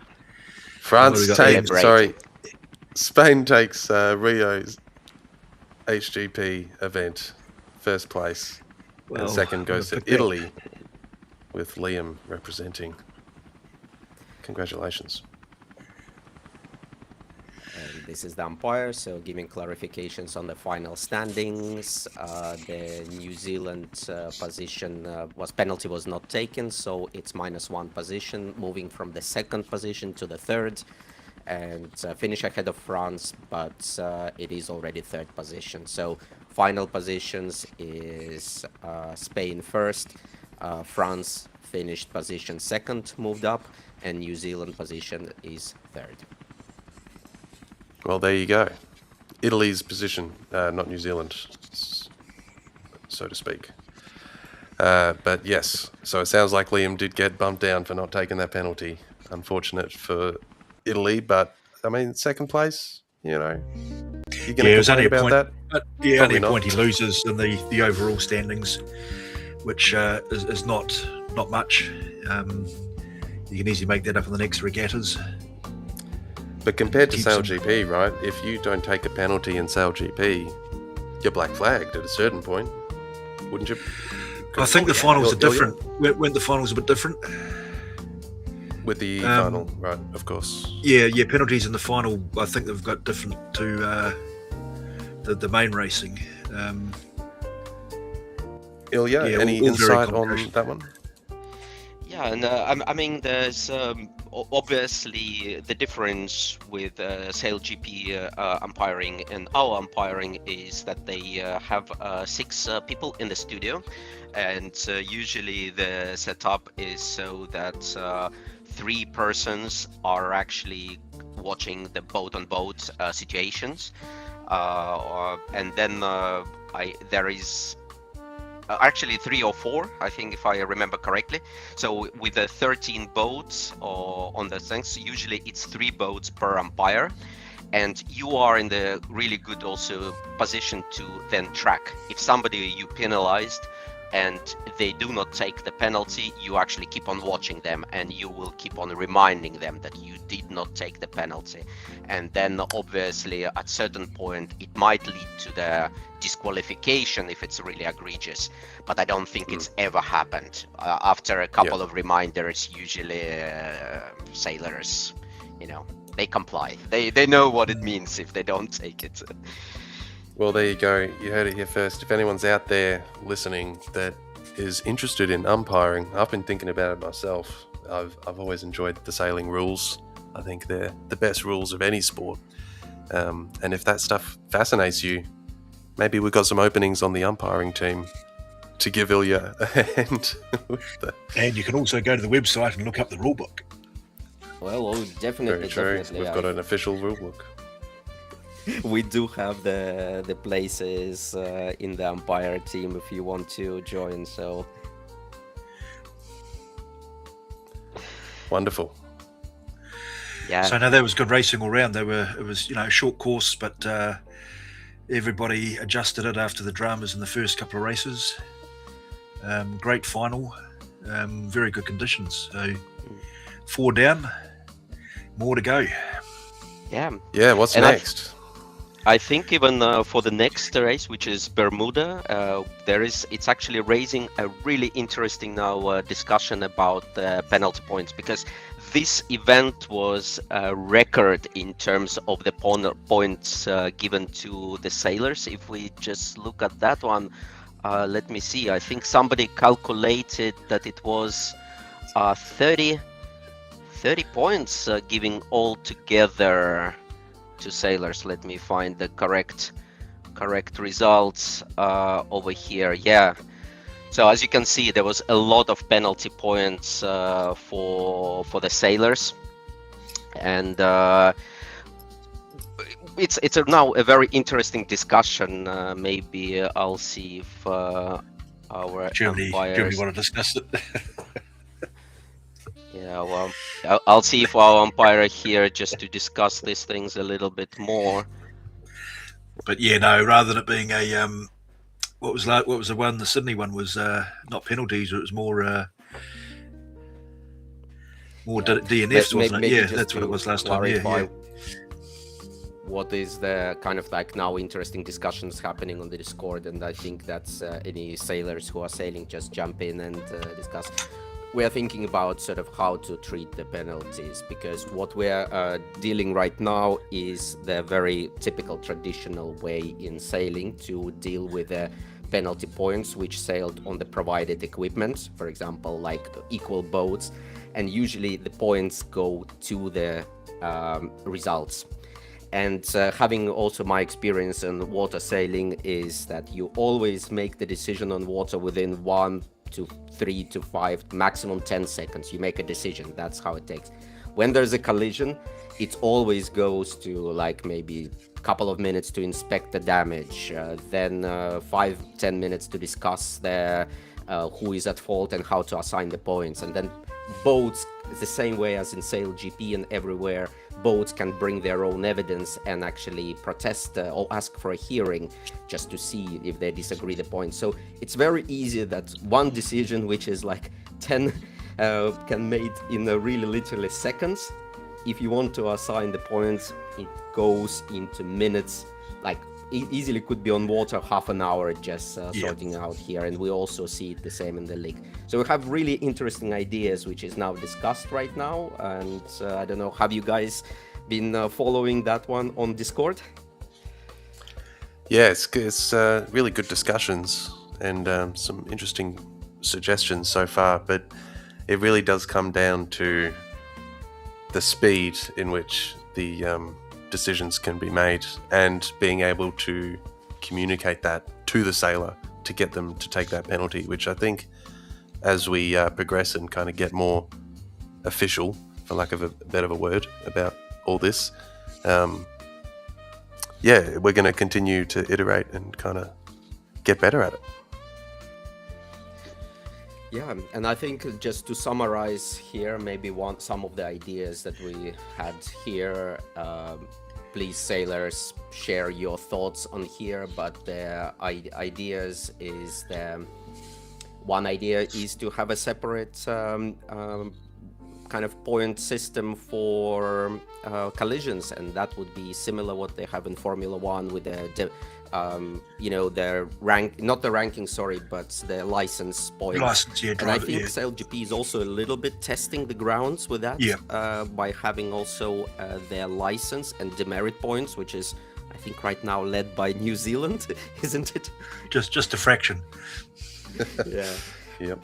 Spain takes Rio's HGP event first place, and second goes to Italy with Liam representing. Congratulations. And this is the umpire, so giving clarifications on the final standings. The New Zealand position penalty was not taken, so it's -1 position, moving from the second position to the third, and finish ahead of France, but it is already third position. So final positions is Spain first, France finished position second, moved up, and New Zealand position is third. Well, there you go. Italy's position, not New Zealand, so to speak. But yes, so it sounds like Liam did get bumped down for not taking that penalty. Unfortunate for Italy, but I mean, second place, you know, you're going to complain about that? But yeah, only a point he loses in the overall standings, which is not much. You can easily make that up in the next regattas. But compared to SailGP, right, if you don't take a penalty in SailGP, you're black flagged at a certain point, wouldn't you? I think the finals are different. Weren't the finals a bit different? With the final, right, of course. Yeah, penalties in the final, I think they've got different to the main racing. Ilya, any insight on that one? Yeah, and I mean, there's obviously the difference with SailGP umpiring and our umpiring is that they have 6 people in the studio, and usually the setup is so that 3 persons are actually watching the boat-on-boat situations, and then there is actually 3 or 4, I think, if I remember correctly. So with the 13 boats on the things, usually it's 3 boats per umpire, and you are in the really good also position to then track if somebody you penalized and they do not take the penalty, you actually keep on watching them and you will keep on reminding them that you did not take the penalty. And then obviously at certain point it might lead to the disqualification if it's really egregious, but I don't think it's ever happened. After a couple of reminders, usually sailors, you know, they comply. They know what it means if they don't take it. Well, there you go. You heard it here first. If anyone's out there listening that is interested in umpiring, I've been thinking about it myself. I've always enjoyed the sailing rules. I think they're the best rules of any sport. And if that stuff fascinates you, maybe we've got some openings on the umpiring team to give Ilya a hand. And you can also go to the website and look up the rulebook. Well, definitely. Very true. Definitely. We've got an official rulebook. We do have the places in the umpire team if you want to join. So wonderful. Yeah. So no, that was good racing all round. It was a short course, but everybody adjusted it after the dramas in the first couple of races. Great final, very good conditions. So 4 down, more to go. Yeah. What's next? I think even for the next race, which is Bermuda, it's actually raising a really interesting now discussion about penalty points, because this event was a record in terms of the points given to the sailors. If we just look at that one, let me see. I think somebody calculated that it was 30 points giving all together to sailors. Let me find the correct results over here. Yeah. So as you can see, there was a lot of penalty points for the sailors, and it's now a very interesting discussion. Maybe I'll see if our Germany umpires want to discuss it. Yeah, well, I'll see if our umpire here just to discuss these things a little bit more. But yeah, no, rather than it being a what was the one? The Sydney one was not penalties; it was more DNFs, wasn't it? Yeah, that's what it was last time. Yeah. What is the kind of like now interesting discussions happening on the Discord, and I think that's any sailors who are sailing just jump in and discuss. We are thinking about sort of how to treat the penalties, because what we're dealing right now is the very typical traditional way in sailing to deal with the penalty points which sailed on the provided equipment, for example, like equal boats, and usually the points go to the results. And having also my experience in water sailing is that you always make the decision on water within 1 to 3 to 5, maximum 10 seconds. You make a decision. That's how it takes. When there's a collision, it always goes to like maybe a couple of minutes to inspect the damage, then 5-10 minutes to discuss who is at fault and how to assign the points. And then boats, the same way as in SailGP and everywhere, boats can bring their own evidence and actually protest or ask for a hearing just to see if they disagree the points. So it's very easy that one decision, which is like 10, can made in really literally seconds. If you want to assign the points, it goes into minutes. Like easily could be on water half an hour just sorting out here, and we also see it the same in the league. So we have really interesting ideas which is now discussed right now, and I don't know, have you guys been following that one on Discord? Yeah, it's really good discussions and some interesting suggestions so far, but it really does come down to the speed in which the decisions can be made and being able to communicate that to the sailor to get them to take that penalty, which I think as we progress and kind of get more official, for lack of a better word, about all this, we're going to continue to iterate and kind of get better at it. Yeah, and I think just to summarize here, maybe some of the ideas that we had here, please sailors share your thoughts on here, but the ideas is one idea is to have a separate kind of point system for collisions, and that would be similar what they have in Formula One with the their rank, not the ranking, sorry, but the license points. License, yeah, and I think SailGP is also a little bit testing the grounds with that, by having also their license and demerit points, which is, I think, right now led by New Zealand, isn't it? Just a fraction. Yeah. Yep.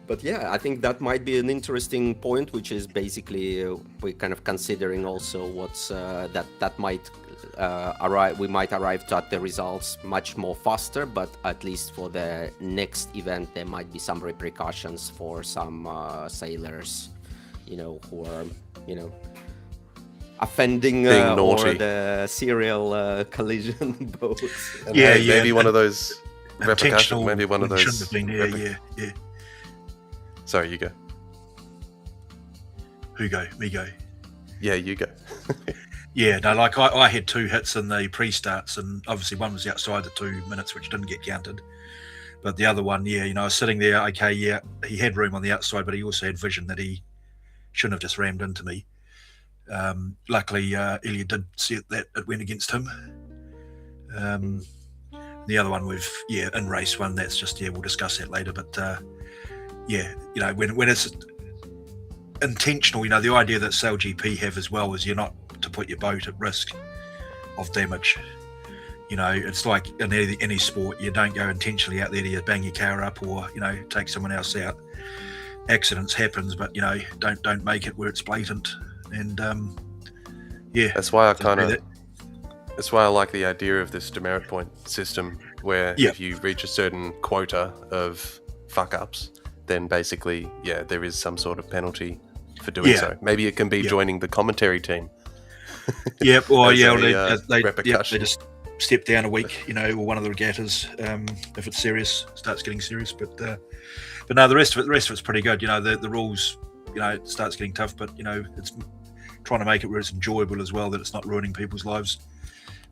But yeah, I think that might be an interesting point, which is basically we're kind of considering also what's that might arrive. We might arrive at the results much more faster, but at least for the next event, there might be some repercussions for some sailors, who are, offending or the serial collision boats. And maybe one of those repercussions. Maybe one of those. Shouldn't have been. Yeah. Sorry, you go. Who go? Me go. Yeah, you go. Yeah, no, like I had 2 hits in the pre-starts, and obviously one was outside the 2 minutes, which didn't get counted. But the other one, I was sitting there, okay, yeah, he had room on the outside, but he also had vision that he shouldn't have just rammed into me. Luckily, Ilya did see that it went against him. The other one in race 1, that's just, we'll discuss that later, but when it's intentional, the idea that SailGP have as well is you're not to put your boat at risk of damage. it's like in any sport, you don't go intentionally out there to bang your car up or take someone else out. Accidents happens, but don't make it where it's blatant. And that's why that's why I like the idea of this demerit point system, where if you reach a certain quota of fuck ups, then basically there is some sort of penalty for doing so. Maybe it can be joining the commentary team. They just step down a week, or one of the regattas if it's serious, starts getting serious. But no, the rest of it's pretty good. The rules, it starts getting tough, but it's trying to make it where it's enjoyable as well, that it's not ruining people's lives.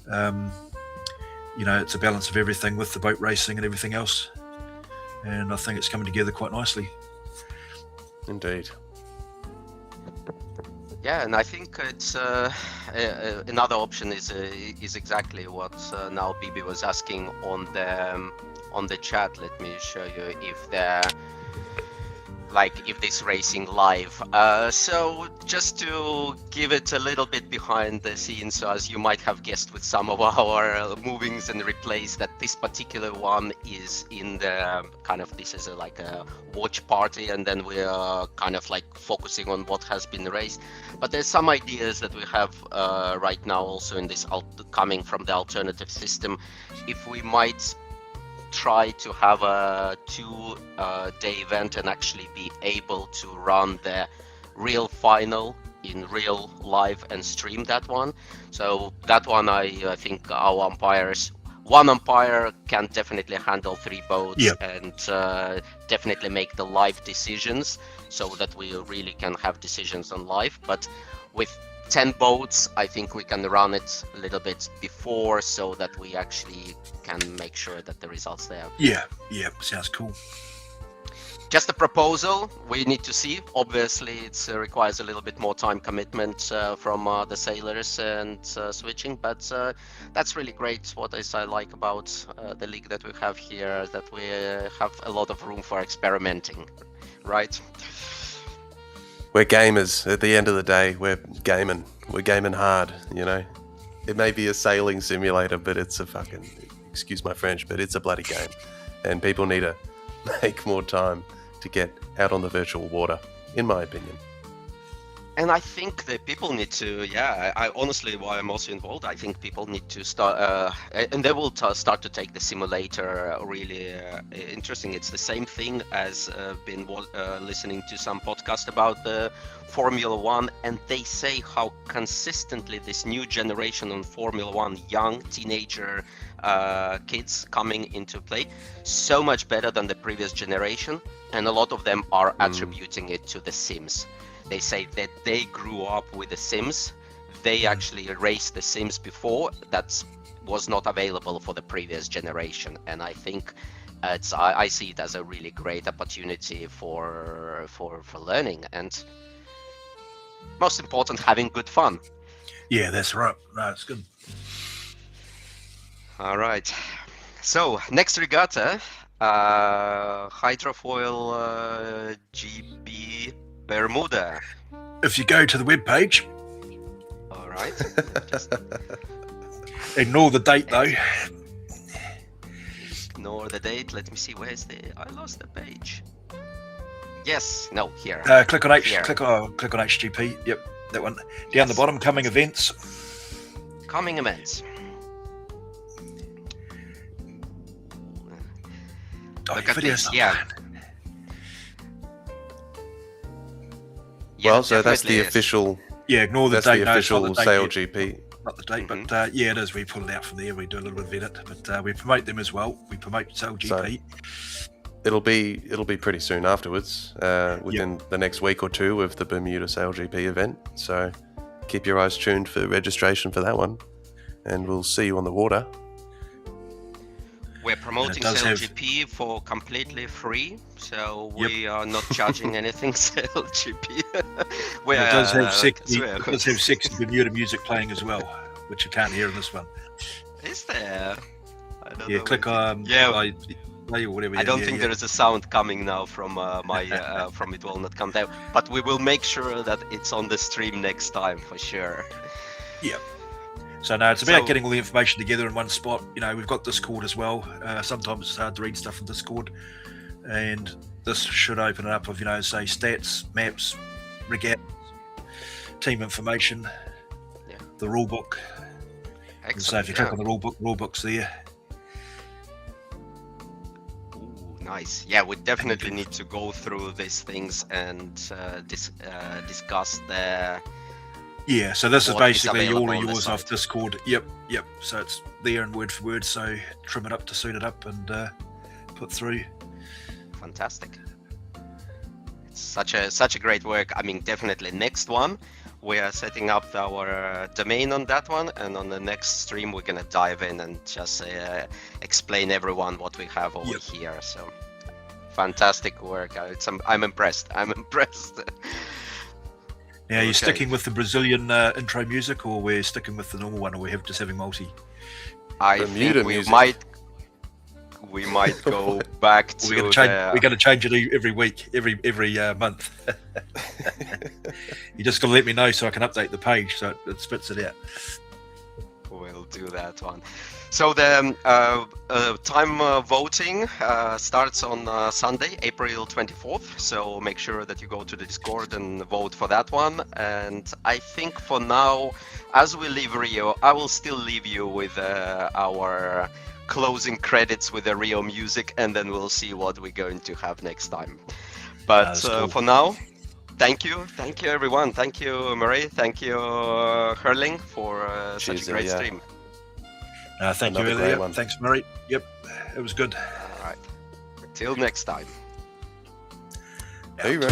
It's a balance of everything with the boat racing and everything else, and I think it's coming together quite nicely. Indeed. Yeah, and I think it's another option is exactly what now Bibi was asking on the chat. Let me show you if this racing live. So just to give it a little bit behind the scenes, so as you might have guessed with some of our movings and replays, that this particular one is in the this is like a watch party, and then we are kind of like focusing on what has been raced. But there's some ideas that we have right now also in this coming from the alternative system, if we might try to have a 2-day event and actually be able to run the real final in real live and stream that one. So that one, I think our one umpire can definitely handle 3 boats and definitely make the live decisions, so that we really can have decisions on live. But with 10 boats, I think we can run it a little bit before, so that we actually can make sure that the results there. Yeah, sounds cool. Just a proposal, we need to see. Obviously, it requires a little bit more time commitment from the sailors and switching, but that's really great. What I like about the league that we have here, that we have a lot of room for experimenting, right? We're gamers. At the end of the day, we're gaming. We're gaming hard, It may be a sailing simulator, but it's a fucking, excuse my French, but it's a bloody game. And people need to make more time to get out on the virtual water, in my opinion. And I think that people need to, I honestly, why I'm also involved, I think people need to start, and they will start to take the simulator really interesting. It's the same thing as been listening to some podcast about the Formula One, and they say how consistently this new generation on Formula One, young teenager kids coming into play, so much better than the previous generation, and a lot of them are attributing it to The Sims. They say that they grew up with The Sims. They actually raced The Sims before. That was not available for the previous generation. And I think I see it as a really great opportunity for learning, and most important, having good fun. Yeah, that's right. No, it's good. All right. So next regatta, Hydrofoil GP Bermuda. If you go to the webpage. All right. Just ignore the date though. Ignore the date. Let me see. Where's I lost the page. Yes. No. Here. Click on H. Click on HGP. Yep, that one. Down the bottom. Coming events. Coming events. Look at this. Yeah. Well, so that's the official. Yeah, ignore the date. That's the official SailGP. Not the date, but it is. We pull it out from there. We do a little bit of edit, but we promote them as well. We promote SailGP. So it'll be pretty soon afterwards, within the next week or two of the Bermuda SailGP event. So keep your eyes tuned for registration for that one, and we'll see you on the water. We're promoting SailGP for completely free, so we are not charging anything. SailGP. It does have sexy Bermuda music playing as well, which you can't hear in this one. Is there? I don't know. Click on play or whatever. I don't think there is a sound coming now from my from it will not come down, but we will make sure that it's on the stream next time for sure. Yeah. So no, it's about getting all the information together in one spot. You know, we've got Discord as well. Sometimes it's hard to read stuff in Discord, and this should open it up of, you know, say stats, maps, regattas, team information, the rule book. Excellent. So if you click on the rule book's there. Ooh, nice. Yeah, we definitely need to go through these things and discuss the. Yeah, so this is basically all of yours off Discord. Yep. So it's there in word for word. So trim it up to suit it up and put through. Fantastic. It's such a great work. I mean, definitely next one. We are setting up our domain on that one, and on the next stream we're gonna dive in and just explain everyone what we have over here. So fantastic work. I'm impressed. Now, are you sticking with the Brazilian intro music, or we're sticking with the normal one, or we have just having multi? I think we might go back to. We're going to change it every week, every month. You just got to let me know so I can update the page so it spits it out. We'll do that one. So the time voting starts on Sunday, April 24th. So make sure that you go to the Discord and vote for that one. And I think for now, as we leave Rio, I will still leave you with our closing credits with the Rio music, and then we'll see what we're going to have next time. But cool. For now, thank you everyone. Thank you, Murray. Thank you, Hurling, for such a great stream. Thank you, Elliot. Thanks, Murray. Yep, it was good. All right. Till next time. Hey, man.